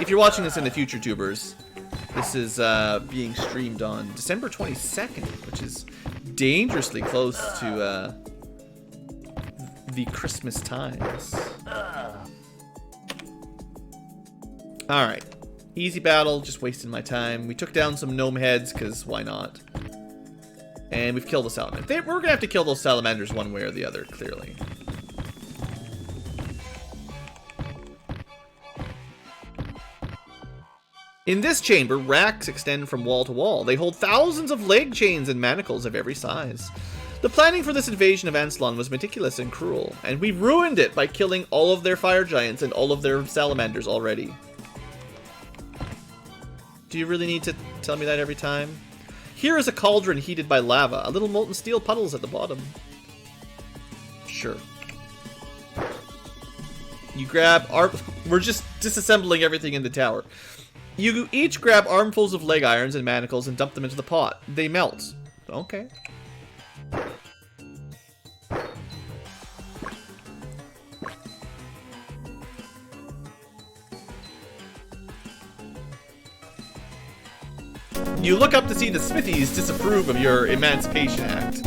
If you're watching this in the future, tubers, this is being streamed on December 22nd, which is dangerously close to the Christmas times. Alright. Easy battle, just wasting my time. We took down some gnome heads, because why not? And we've killed the salamander. We're going to have to kill those salamanders one way or the other, clearly. In this chamber, racks extend from wall to wall. They hold thousands of leg chains and manacles of every size. The planning for this invasion of Anslon was meticulous and cruel, and we ruined it by killing all of their fire giants and all of their salamanders already. Do you really need to tell me that every time? Here is a cauldron heated by lava. A little molten steel puddles at the bottom. Sure. You grab... We're just disassembling everything in the tower. You each grab armfuls of leg irons and manacles and dump them into the pot. They melt. Okay. You look up to see the Smithies disapprove of your Emancipation Act.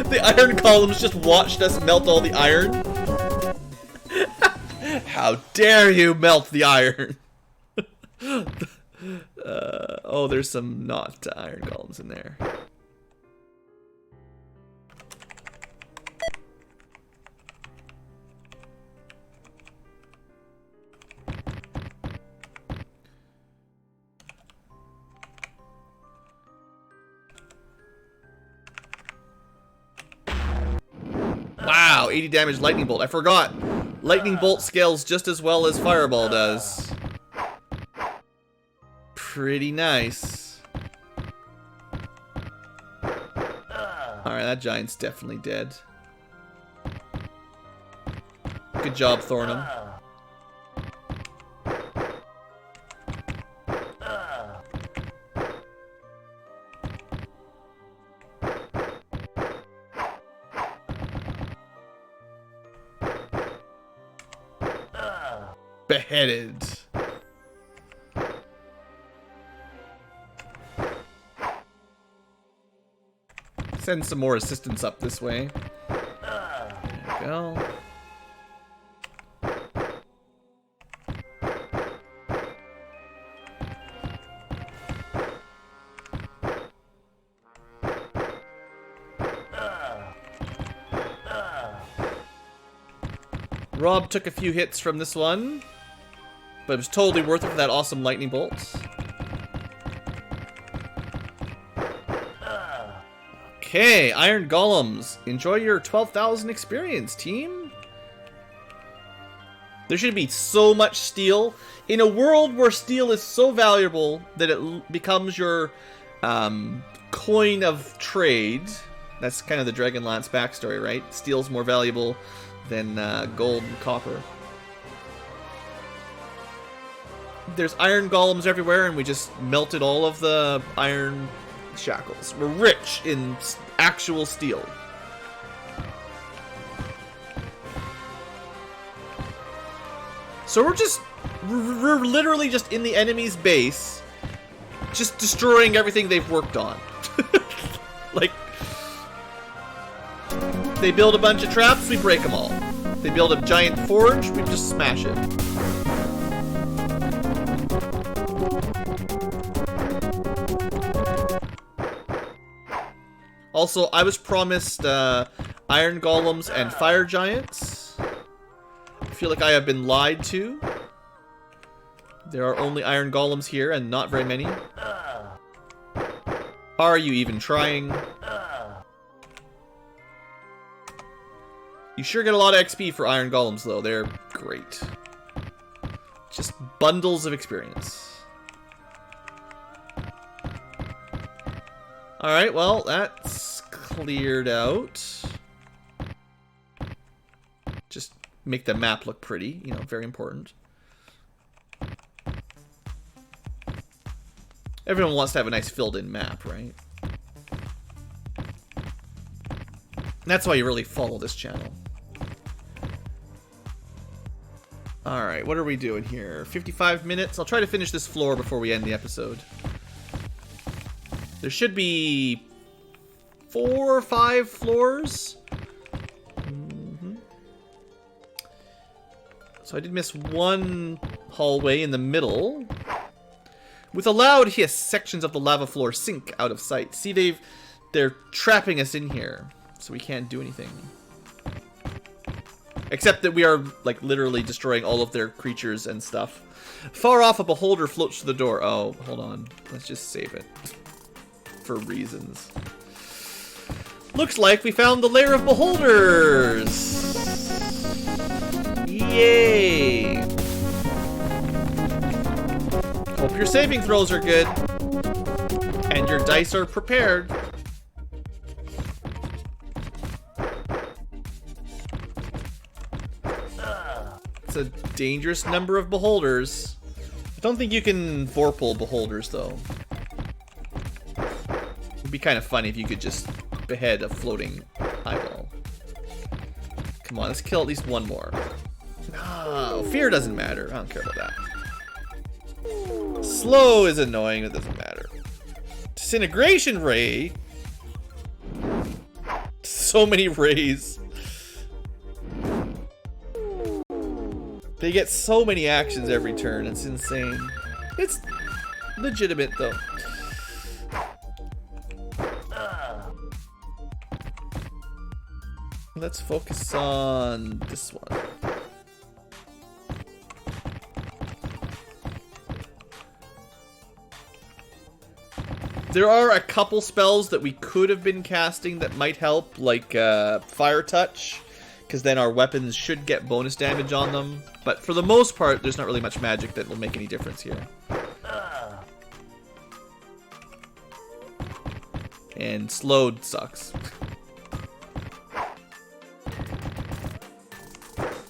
The iron columns just watched us melt all the iron. How dare you melt the iron? Oh, there's some not iron columns in there. Wow, 80 damage lightning bolt. I forgot. Lightning bolt scales just as well as fireball does. Pretty nice. Alright, that giant's definitely dead. Good job, Thornham. Beheaded. Send some more assistance up this way. There we go. Rob took a few hits from this one, but it was totally worth it for that awesome lightning bolt. Okay, Iron Golems. Enjoy your 12,000 experience, team. There should be so much steel. In a world where steel is so valuable that it becomes your coin of trade. That's kind of the Dragonlance backstory, right? Steel's more valuable than gold and copper. There's iron golems everywhere, and we just melted all of the iron shackles. We're rich in actual steel. So we're literally just in the enemy's base, just destroying everything they've worked on. Like, they build a bunch of traps, we break them all. They build a giant forge, we just smash it. Also, I was promised iron golems and fire giants. I feel like I have been lied to. There are only iron golems here and not very many. Are you even trying? You sure get a lot of XP for iron golems, though. They're great. Just bundles of experience. Alright, well, that's cleared out. Just make the map look pretty, you know, very important. Everyone wants to have a nice filled-in map, right? That's why you really follow this channel. Alright, what are we doing here? 55 minutes? I'll try to finish this floor before we end the episode. There should be 4 or 5 floors. So I did miss one hallway in the middle. With a loud hiss, sections of the lava floor sink out of sight. See, they're trapping us in here, so we can't do anything. Except that we are, like, literally destroying all of their creatures and stuff. Far off, a beholder floats to the door. Oh, hold on. Let's just save it. For reasons. Looks like we found the lair of beholders! Yay! Hope your saving throws are good. And your dice are prepared. It's a dangerous number of beholders. I don't think you can vorpal beholders, though. It'd be kind of funny if you could just behead a floating eyeball. Come on, let's kill at least one more. No, fear doesn't matter. I don't care about that. Slow is annoying, it doesn't matter. Disintegration ray? So many rays. They get so many actions every turn, it's insane. It's legitimate though. Let's focus on this one. There are a couple spells that we could have been casting that might help, like Fire Touch, because then our weapons should get bonus damage on them. But for the most part, there's not really much magic that will make any difference here. And slowed sucks.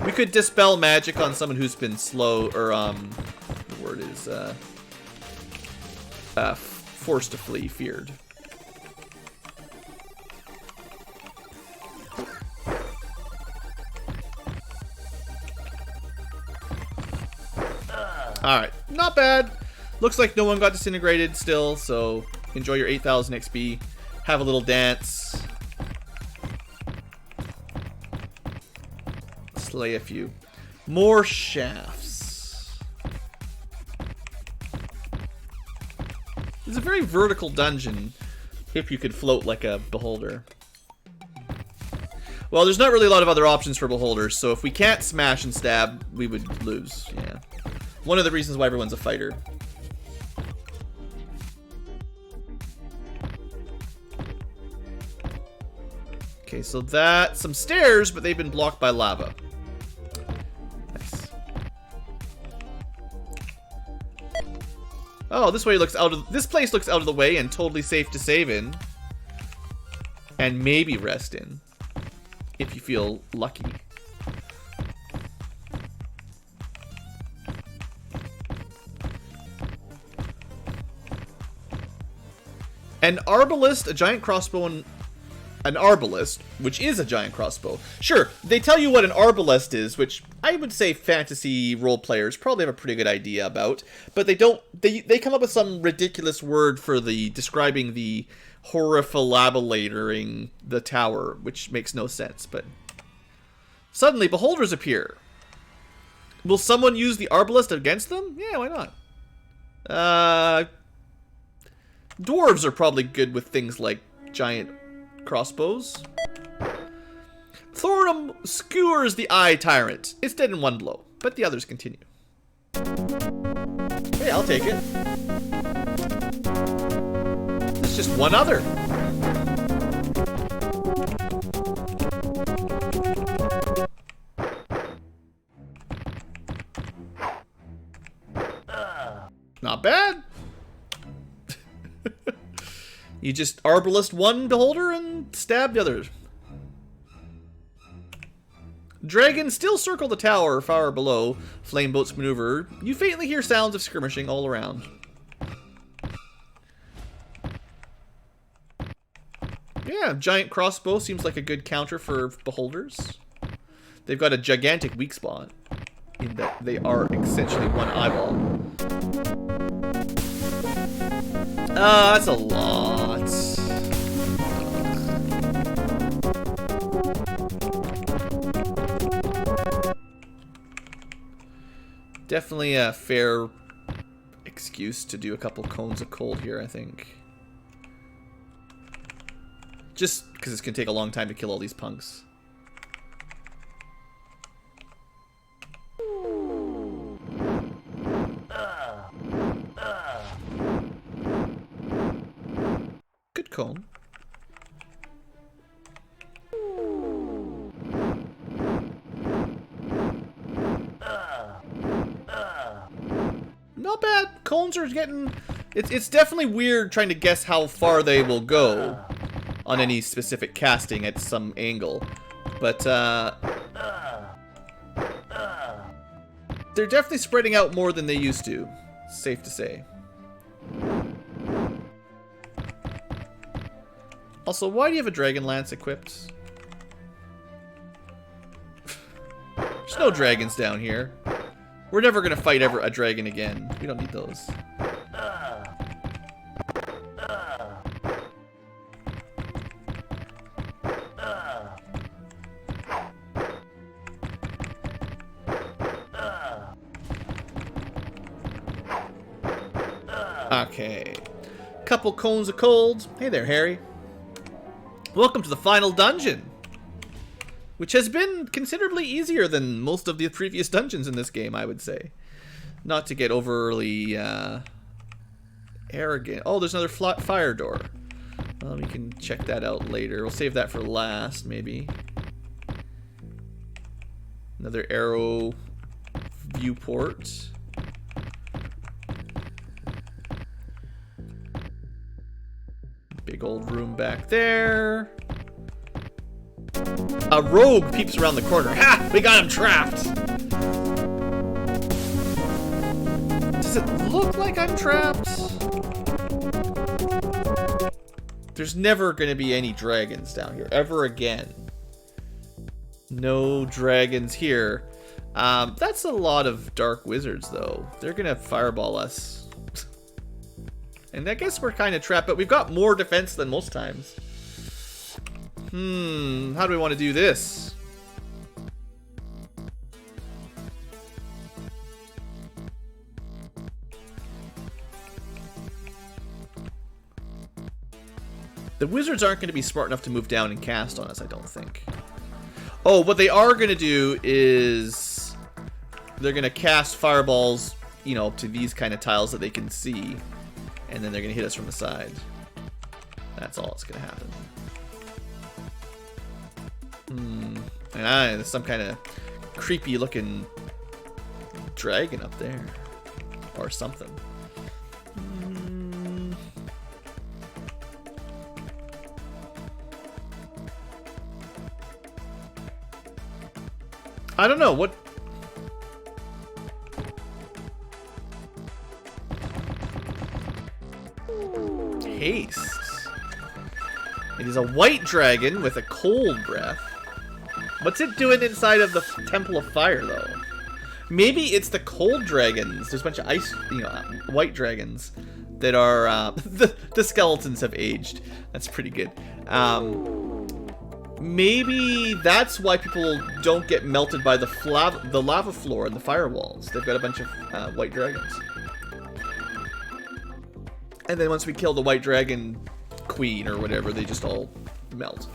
We could dispel magic on someone who's been slow, or the word is forced to flee, feared. Alright, not bad. Looks like no one got disintegrated still, so enjoy your 8,000 XP. Have a little dance. Slay a few. More shafts. It's a very vertical dungeon, if you could float like a beholder. Well, there's not really a lot of other options for beholders, so if we can't smash and stab, we would lose. Yeah. One of the reasons why everyone's a fighter. Okay, so that's some stairs, but they've been blocked by lava. Nice. Oh, this place looks out of the way and totally safe to save in. And maybe rest in. If you feel lucky. An arbalist, a giant crossbow, and an arbalist, which is a giant crossbow. Sure, they tell you what an arbalist is, which I would say fantasy role players probably have a pretty good idea about, but they don't. They come up with some ridiculous word for describing the horrifilabulating the tower, which makes no sense. But suddenly, beholders appear. Will someone use the arbalist against them? Yeah, why not? Dwarves are probably good with things like giant crossbows. Thorum skewers the eye tyrant. It's dead in one blow, but the others continue. Hey, I'll take it. There's just one other. Not bad. You just arbalist one beholder and stab the others. Dragons still circle the tower far below. Flame boats maneuver. You faintly hear sounds of skirmishing all around. Yeah, giant crossbow seems like a good counter for beholders. They've got a gigantic weak spot in that they are essentially one eyeball. That's a lot. Definitely a fair excuse to do a couple cones of cold here, I think. Just because it's going to take a long time to kill all these punks. Good cone. Not bad. Cones are getting... It's definitely weird trying to guess how far they will go on any specific casting at some angle. But, they're definitely spreading out more than they used to. Safe to say. Also, why do you have a Dragon Lance equipped? There's no dragons down here. We're never gonna fight a dragon again. We don't need those. Okay. Couple cones of cold. Hey there, Harry. Welcome to the final dungeon, which has been considerably easier than most of the previous dungeons in this game, I would say. Not to get overly arrogant. Oh, there's another fire door. Well, we can check that out later. We'll save that for last, maybe. Another arrow viewport. Big old room back there. A rogue peeps around the corner. Ha! We got him trapped! Does it look like I'm trapped? There's never going to be any dragons down here. Ever again. No dragons here. That's a lot of dark wizards, though. They're going to fireball us. And I guess we're kind of trapped, but we've got more defense than most times. How do we want to do this? The wizards aren't going to be smart enough to move down and cast on us, I don't think. Oh, what they are going to do is they're going to cast fireballs, you know, to these kind of tiles that they can see. And then they're going to hit us from the side. That's all that's going to happen. And there's some kind of creepy looking dragon up there. Or something. I don't know. What... Haste. It is a white dragon with a cold breath. What's it doing inside of the Temple of Fire, though? Maybe it's the cold dragons. There's a bunch of ice, you know, white dragons that are, the skeletons have aged. That's pretty good. Maybe that's why people don't get melted by the lava floor and the firewalls. They've got a bunch of white dragons. And then once we kill the white dragon queen or whatever, they just all melt.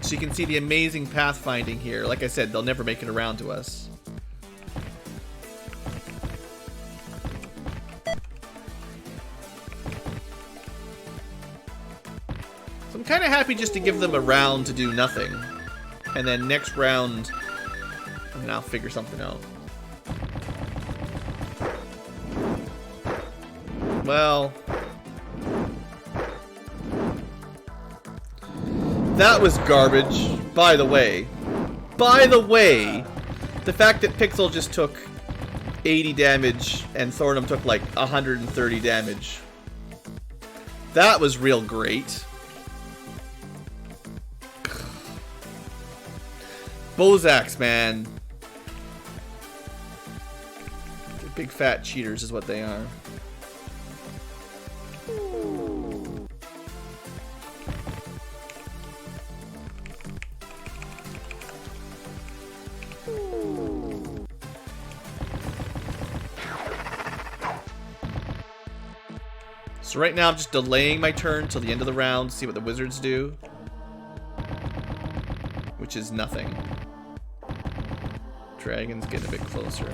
So you can see the amazing pathfinding here. Like I said, they'll never make it around to us. So I'm kind of happy just to give them a round to do nothing. And then next round, and I'll figure something out. Well... That was garbage, by the way. By the way, the fact that Pixel just took 80 damage and Thornum took like 130 damage. That was real great. Bozaks, man. They're big fat cheaters is what they are. So right now I'm just delaying my turn till the end of the round to see what the wizards do. Which is nothing. Dragon's getting a bit closer.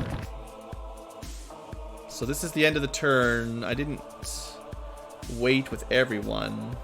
So this is the end of the turn. I didn't wait with everyone.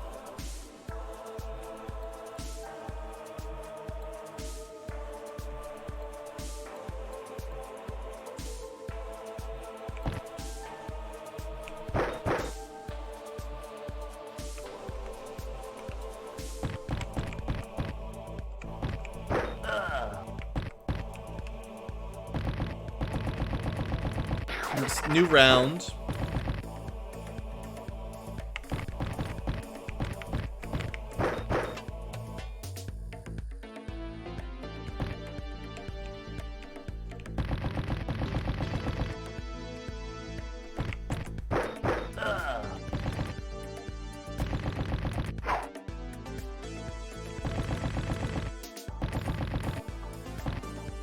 New round.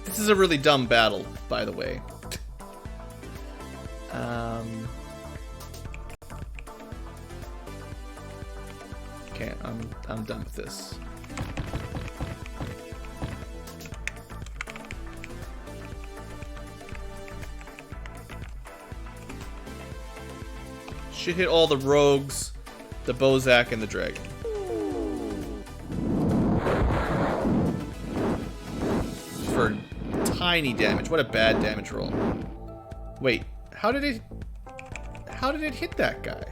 This is a really dumb battle, by the way. Okay, I'm done with this. Should hit all the rogues, the Bozak, and the dragon. For tiny damage. What a bad damage roll. Wait, how did it hit that guy?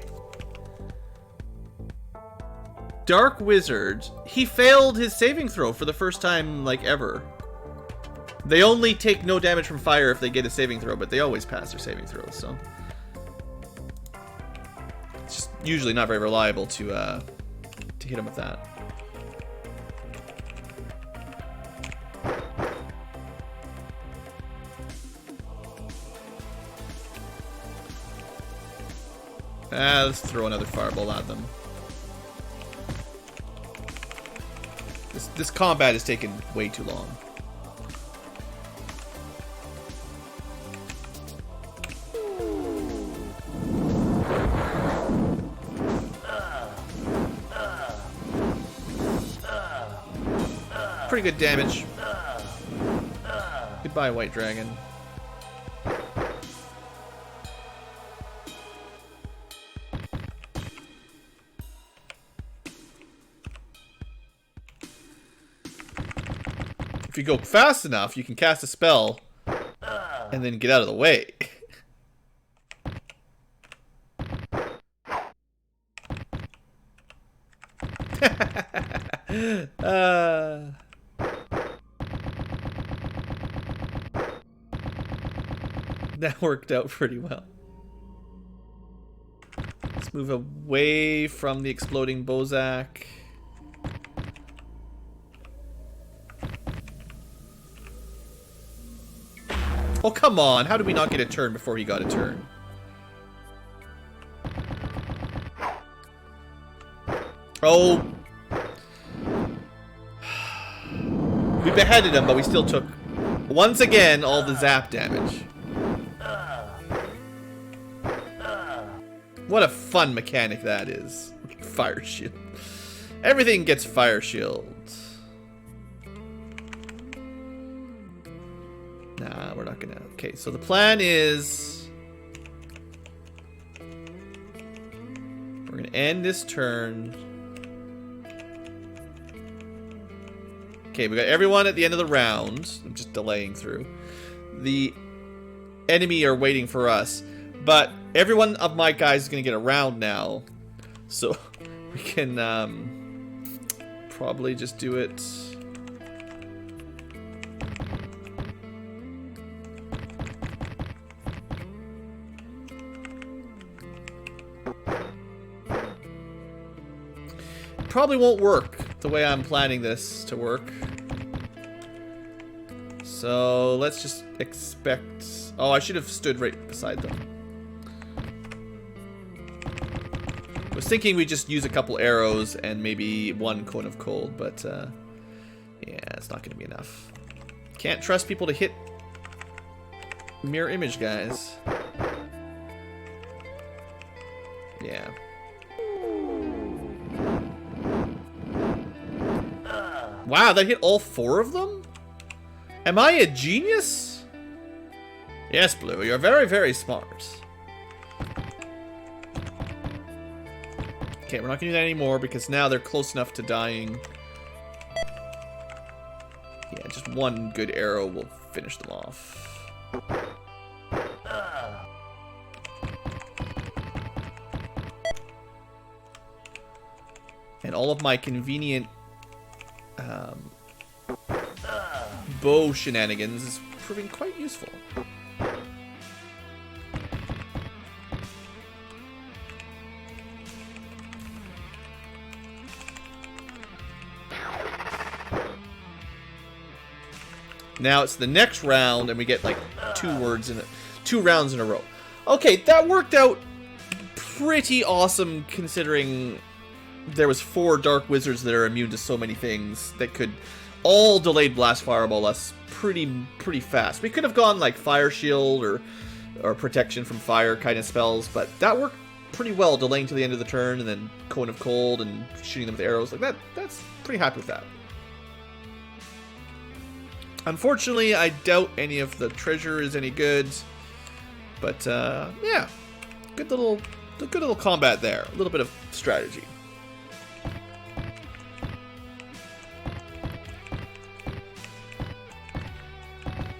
Dark Wizard, he failed his saving throw for the first time, like, ever. They only take no damage from fire if they get a saving throw, but they always pass their saving throws, so. It's just usually not very reliable to hit him with that. Let's throw another fireball at them. This combat is taking way too long. Pretty good damage. Goodbye, White Dragon. If you go fast enough, you can cast a spell and then get out of the way. That worked out pretty well. Let's move away from the exploding Bozak. Oh, come on. How did we not get a turn before he got a turn? Oh. We beheaded him, but we still took, once again, all the zap damage. What a fun mechanic that is. Fire shield. Everything gets fire shield. Nah, we're not gonna. Okay, so the plan is we're gonna end this turn. Okay, we got everyone at the end of the round. I'm just delaying through. The enemy are waiting for us, but every one of my guys is gonna get a round now, so we can probably just do it. Probably won't work the way I'm planning this to work. So let's just expect... Oh, I should have stood right beside them. I was thinking we just use a couple arrows and maybe one cone of cold, but yeah, it's not going to be enough. Can't trust people to hit mirror image, guys. Yeah. Wow, that hit all 4 of them? Am I a genius? Yes, Blue, you're very, very smart. Okay, we're not gonna do that anymore because now they're close enough to dying. Yeah, just one good arrow will finish them off. And all of my convenient bow shenanigans is proving quite useful. Now it's the next round, and we get like 2 rounds in a row. Okay, that worked out pretty awesome considering there was 4 dark wizards that are immune to so many things that could all delayed blast fireball us pretty fast. We could have gone like fire shield or protection from fire kind of spells, but that worked pretty well, delaying to the end of the turn and then cone of cold and shooting them with arrows like that. That's pretty happy with that. Unfortunately, I doubt any of the treasure is any good, but yeah, good little combat there. A little bit of strategy.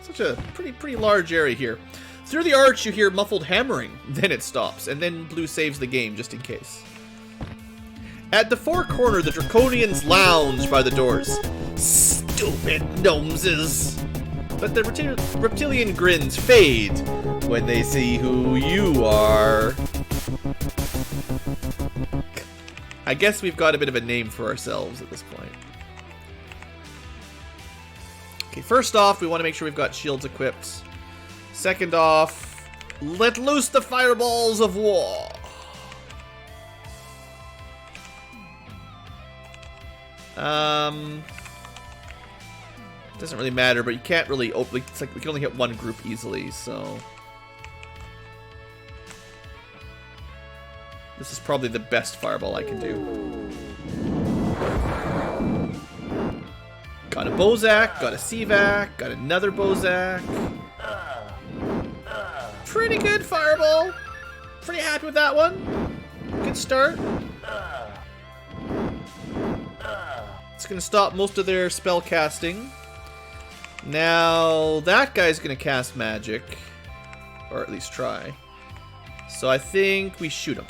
Such a pretty large area here. Through the arch, you hear muffled hammering. Then it stops, and then Blue saves the game just in case. At the far corner, the Draconians lounge by the doors. Stupid gnomeses! But the reptilian grins fade when they see who you are. I guess we've got a bit of a name for ourselves at this point. Okay, first off, we want to make sure we've got shields equipped. Second off, let loose the fireballs of war. Doesn't really matter, but you can't really open. It's like we can only hit one group easily, so this is probably the best fireball I can do. Got a Bozak, got a Seavac, got another Bozak. Pretty good fireball. Pretty happy with that one. Good start. It's going to stop most of their spell casting. Now, that guy's going to cast magic. Or at least try. So I think we shoot him.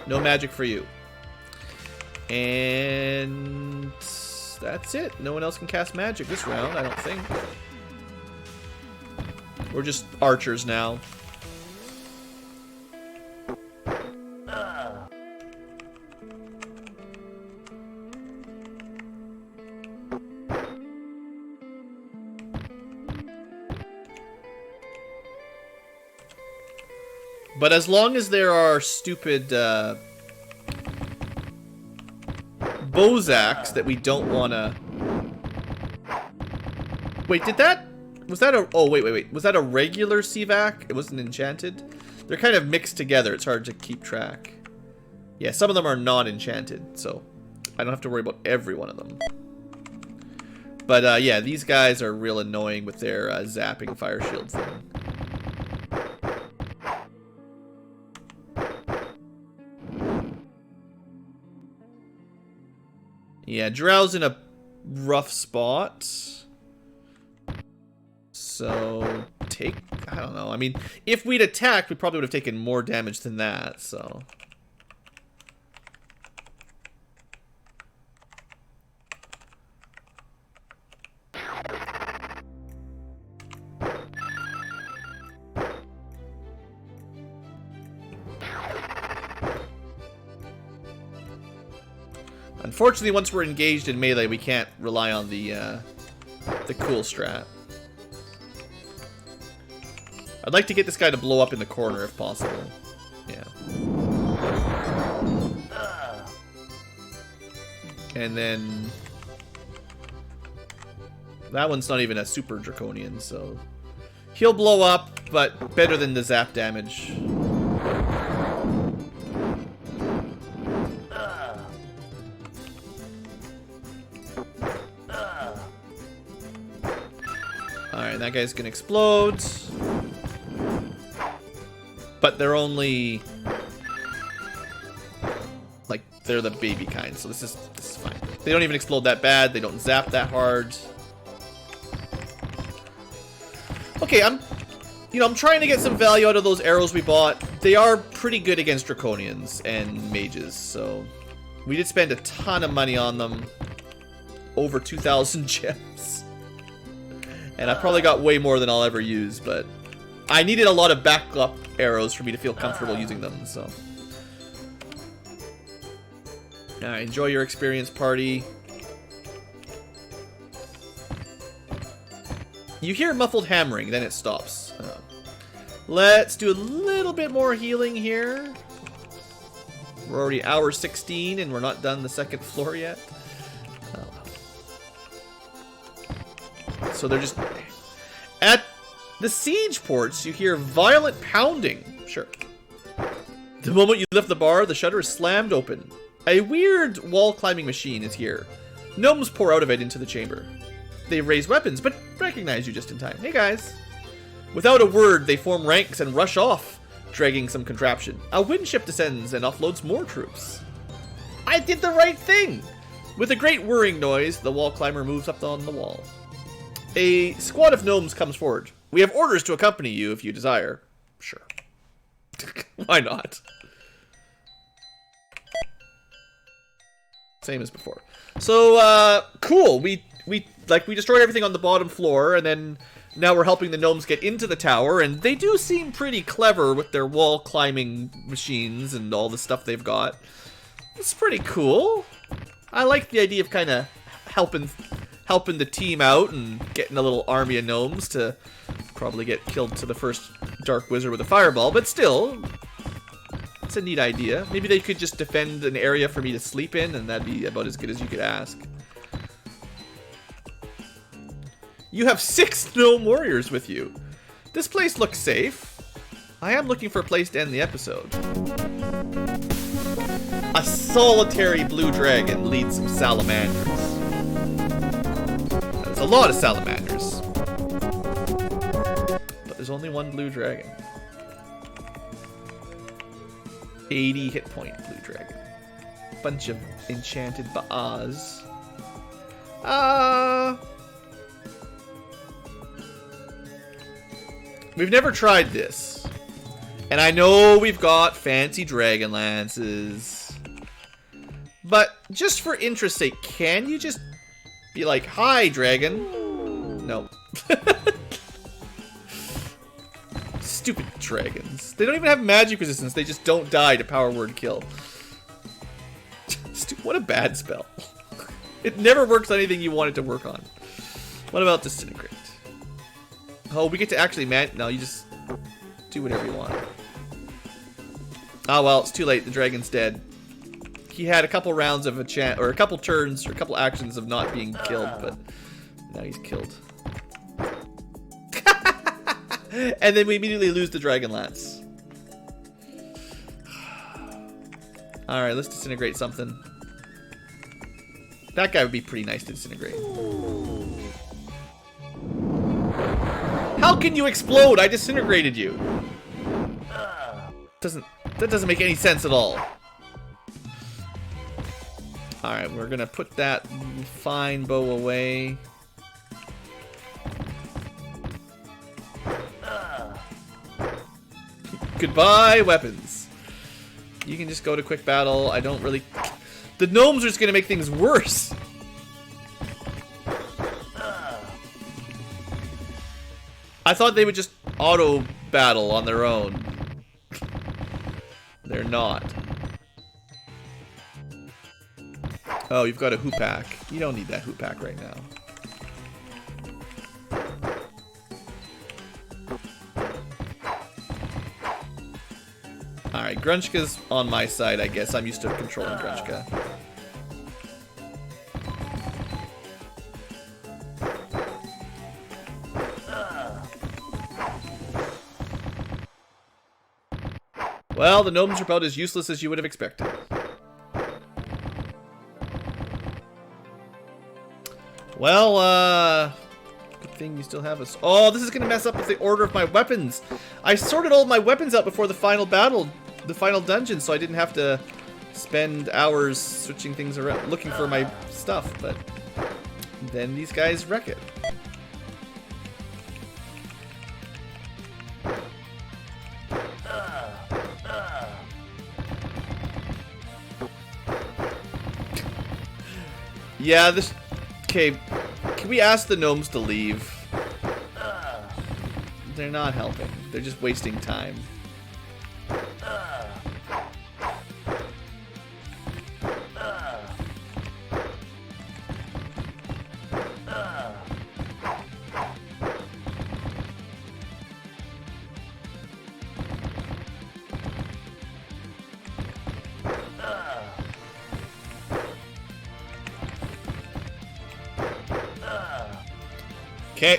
No magic for you. And that's it. No one else can cast magic this round, I don't think. We're just archers now. But as long as there are stupid Bozaks that we don't want to... Wait, did that... Was that a... Oh, wait. Was that a regular Seavac? It wasn't enchanted? They're kind of mixed together. It's hard to keep track. Yeah, some of them are not enchanted, so I don't have to worry about every one of them. But, yeah, these guys are real annoying with their zapping fire shield thing. Yeah, Drow's in a rough spot. So, I don't know. I mean, if we'd attacked, we probably would have taken more damage than that, so. Unfortunately, once we're engaged in melee, we can't rely on the cool strat. I'd like to get this guy to blow up in the corner if possible. Yeah. And then... that one's not even a super draconian, so... he'll blow up, but better than the zap damage. Alright, that guy's gonna explode. But they're only... like, they're the baby kind, so this is fine. They don't even explode that bad, they don't zap that hard. Okay, I'm trying to get some value out of those arrows we bought. They are pretty good against draconians and mages, so... we did spend a ton of money on them. Over 2,000 gems. And I probably got way more than I'll ever use, but... I needed a lot of backup arrows for me to feel comfortable using them, so... Alright, enjoy your experience, party. You hear muffled hammering, then it stops. Let's do a little bit more healing here. We're already hour 16 and we're not done the second floor yet. So they're just... at the siege ports, you hear violent pounding. Sure. The moment you lift the bar, the shutter is slammed open. A weird wall-climbing machine is here. Gnomes pour out of it into the chamber. They raise weapons, but recognize you just in time. Hey, guys. Without a word, they form ranks and rush off, dragging some contraption. A wind ship descends and offloads more troops. I did the right thing! With a great whirring noise, the wall climber moves up on the wall. A squad of gnomes comes forward. We have orders to accompany you if you desire. Sure. Why not? Same as before. So, cool. We destroyed everything on the bottom floor, and then now we're helping the gnomes get into the tower, and they do seem pretty clever with their wall climbing machines and all the stuff they've got. It's pretty cool. I like the idea of kind of helping the team out and getting a little army of gnomes to probably get killed to the first dark wizard with a fireball, but still, it's a neat idea. Maybe they could just defend an area for me to sleep in, and that'd be about as good as you could ask. You have 6 gnome warriors with you. This place looks safe. I am looking for a place to end the episode. A solitary blue dragon leads some salamanders. There's a lot of salamanders. But there's only one blue dragon. 80 hit point blue dragon. Bunch of enchanted baas. We've never tried this. And I know we've got fancy dragon lances. But just for interest's sake, can you just be like, hi, dragon? No. Stupid dragons. They don't even have magic resistance. They just don't die to power word kill. What a bad spell. It never works on anything you want it to work on. What about disintegrate? Oh, we get to actually no, you just do whatever you want. Oh well, it's too late. The dragon's dead. He had a couple rounds of or a couple turns, or a couple actions of not being killed, but now he's killed. And then we immediately lose the dragon lance. Alright, let's disintegrate something. That guy would be pretty nice to disintegrate. How can you explode? I disintegrated you. That doesn't make any sense at all. Alright, we're gonna put that fine bow away. Goodbye, weapons. You can just go to quick battle. I don't really... The gnomes are just gonna make things worse. I thought they would just auto battle on their own. They're not. Oh, you've got a hoopak. You don't need that hoopak right now. Alright, Grunchka's on my side, I guess. I'm used to controlling Grunchka. Well, the gnomes are about as useless as you would have expected. Well, good thing you still have us. Oh, this is going to mess up with the order of my weapons. I sorted all my weapons out before the final battle, the final dungeon, so I didn't have to spend hours switching things around, looking for my stuff, but then these guys wreck it. Yeah, this... Okay, can we ask the gnomes to leave? They're not helping. They're just wasting time. Okay.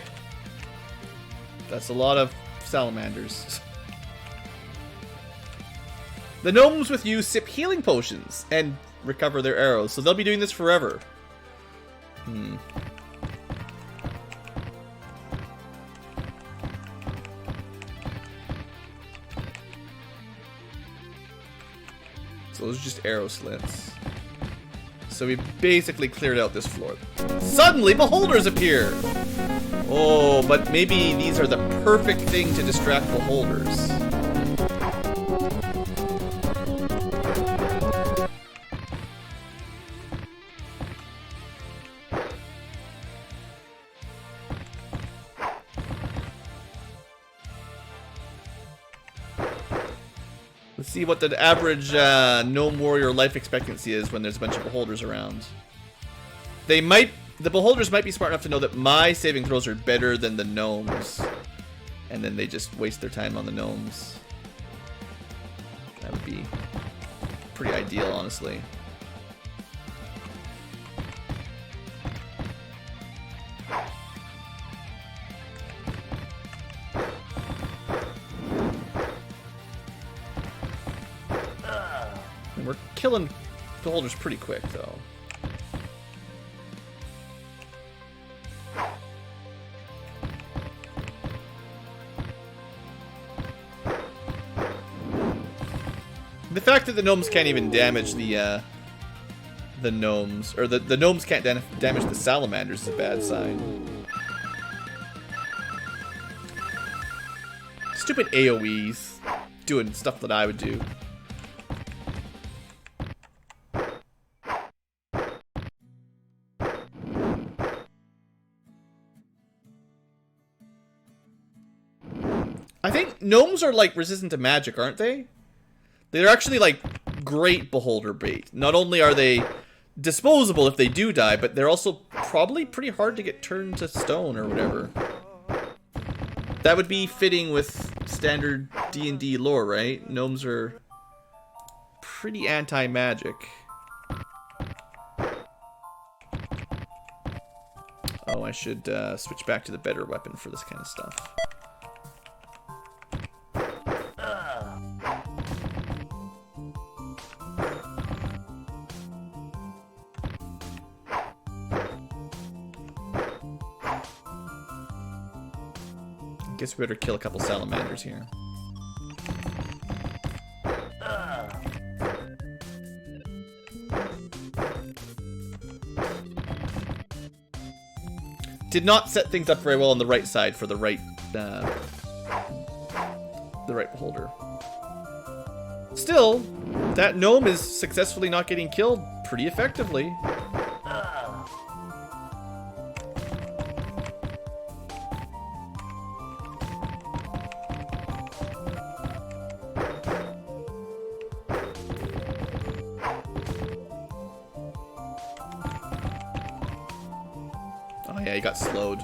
That's a lot of salamanders. The gnomes with you sip healing potions and recover their arrows, so they'll be doing this forever. So those are just arrow slits. So we basically cleared out this floor. Suddenly, beholders appear! Oh, but maybe these are the perfect thing to distract beholders. Let's see what the average gnome warrior life expectancy is when there's a bunch of beholders around. The beholders might be smart enough to know that my saving throws are better than the gnomes. And then they just waste their time on the gnomes. That would be pretty ideal, honestly. And we're killing beholders pretty quick, though. The fact that the gnomes can't even damage the gnomes, or the gnomes can't damage the salamanders is a bad sign. Stupid AoEs doing stuff that I would do. I think gnomes are like resistant to magic, aren't they? They're actually, like, great beholder bait. Not only are they disposable if they do die, but they're also probably pretty hard to get turned to stone or whatever. That would be fitting with standard D&D lore, right? Gnomes are pretty anti-magic. Oh, I should switch back to the better weapon for this kind of stuff. Guess we better kill a couple salamanders here. Did not set things up very well on the right side for the right beholder. Still, that gnome is successfully not getting killed pretty effectively. he got slowed.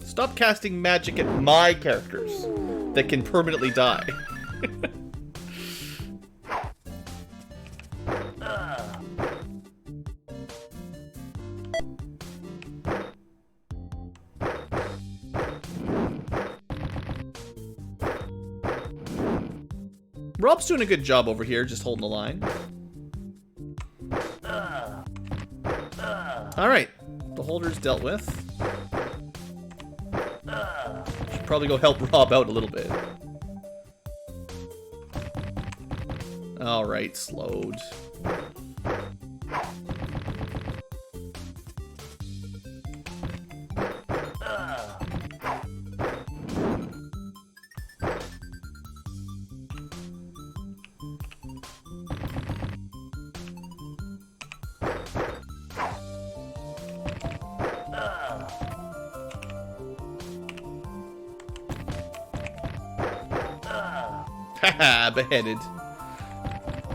Stop casting magic at my characters that can permanently die. Rob's doing a good job over here, just holding the line. Alright, the holder's dealt with. Should probably go help Rob out a little bit. Alright, slowed. Haha, beheaded.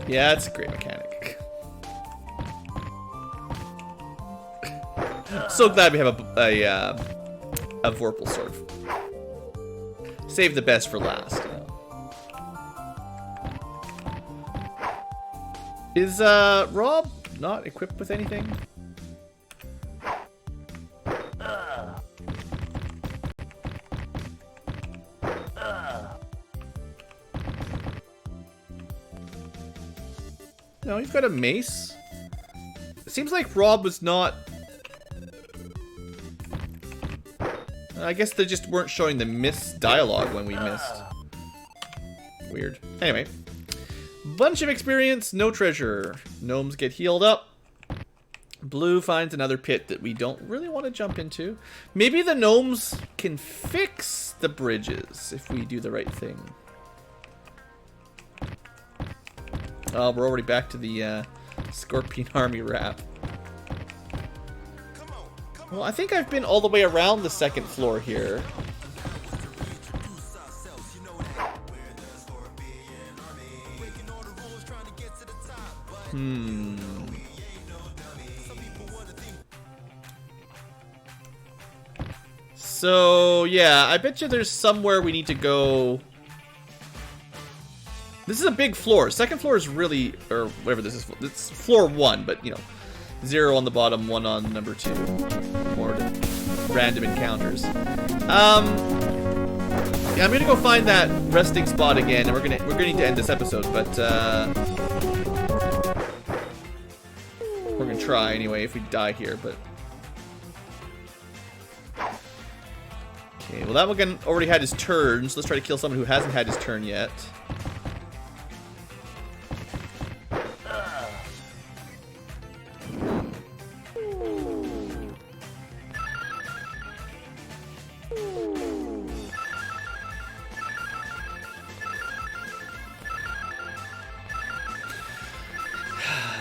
Yeah, that's a great mechanic. So glad we have a Vorpal sword. Save the best for last. Is Rob not equipped with anything? No, he's got a mace. It seems like Rob was not... I guess they just weren't showing the miss dialogue when we missed. Weird. Anyway. Bunch of experience, no treasure. Gnomes get healed up. Blue finds another pit that we don't really want to jump into. Maybe the gnomes can fix the bridges if we do the right thing. We're already back to the Scorpion Army rap. Well, I think I've been all the way around the second floor here. So, yeah, I bet you there's somewhere we need to go. This is a big floor. Second floor is really, or whatever this is. It's floor 1, but, you know, 0 on the bottom, 1 on number 2. More random encounters. Yeah, I'm gonna go find that resting spot again, and we're gonna need to end this episode, but we're gonna try anyway if we die here. But okay, well that one already had his turn, so let's try to kill someone who hasn't had his turn yet.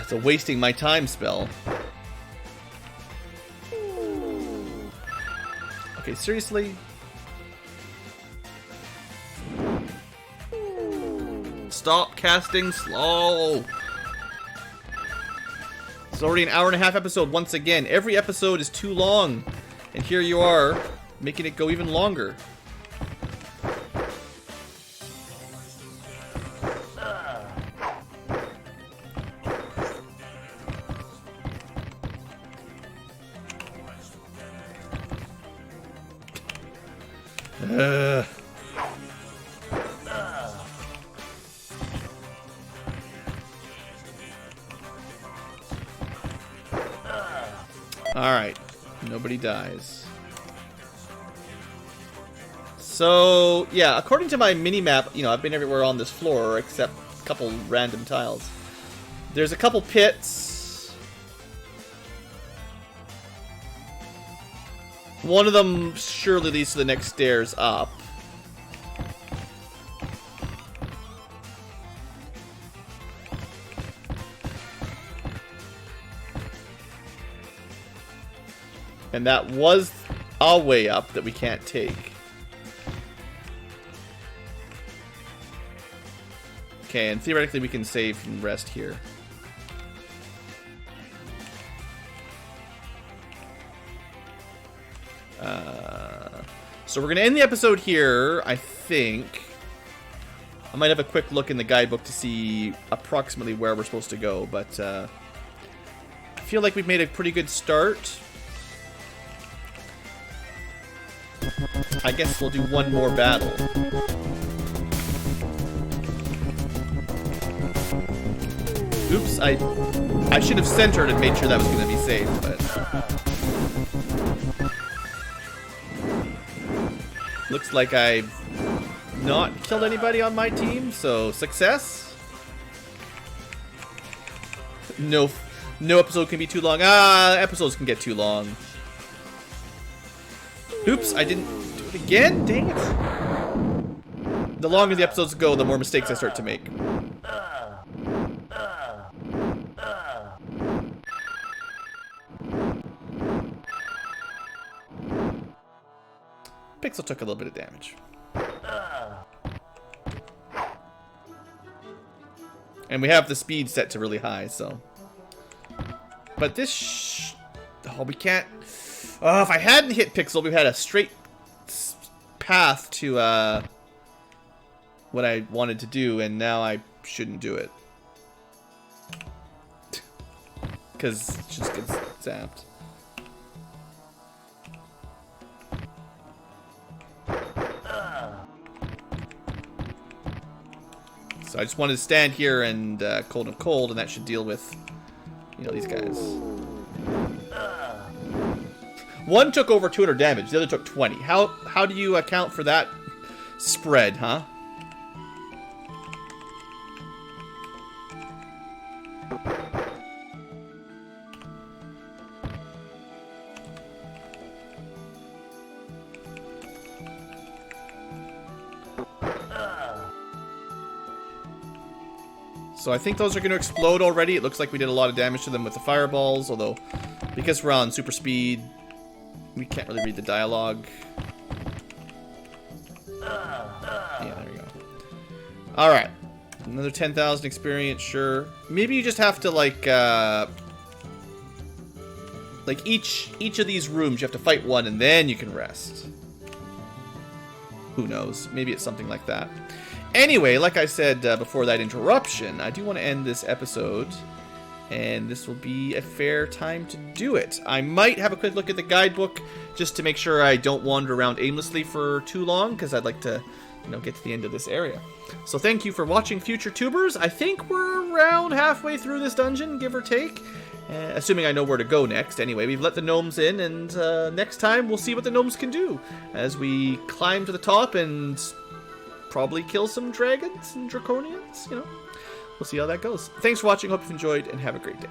It's a wasting my time spell. Okay, seriously? Stop casting slow. It's already an hour-and-a-half episode once again. Every episode is too long. And here you are, making it go even longer. Alright, nobody dies. So, yeah, according to my mini-map, you know, I've been everywhere on this floor except a couple random tiles. There's a couple pits. One of them surely leads to the next stairs up. And that was a way up that we can't take. Okay, and theoretically we can save and rest here. So we're going to end the episode here, I think. I might have a quick look in the guidebook to see approximately where we're supposed to go, but I feel like we've made a pretty good start. I guess we'll do one more battle. Oops, I should have centered and made sure that was going to be safe, but... Looks like I've not killed anybody on my team, so success. No episode can be too long. Episodes can get too long. Oops, I didn't do it again? Dang it. The longer the episodes go, the more mistakes I start to make. Pixel took a little bit of damage. And we have the speed set to really high, so... But this... Oh, we can't... Oh, if I hadn't hit Pixel, we had a straight path to what I wanted to do, and now I shouldn't do it. Because it just gets zapped. So I just wanted to stand here and cold, and that should deal with, you know, these guys. One took over 200 damage, the other took 20. How do you account for that spread, huh? So I think those are going to explode already. It looks like we did a lot of damage to them with the fireballs, although because we're on super speed, we can't really read the dialogue. Yeah, there we go. Alright. Another 10,000 experience, sure. Maybe you just have to, like each of these rooms, you have to fight one and then you can rest. Who knows? Maybe it's something like that. Anyway, like I said before that interruption, I do want to end this episode, and this will be a fair time to do it. I might have a quick look at the guidebook just to make sure I don't wander around aimlessly for too long, because I'd like to, you know, get to the end of this area. So thank you for watching, future tubers. I think we're around halfway through this dungeon, give or take. Assuming I know where to go next. Anyway, we've let the gnomes in, and next time we'll see what the gnomes can do as we climb to the top and probably kill some dragons and draconians, you know. We'll see how that goes. Thanks for watching, hope you've enjoyed, and have a great day.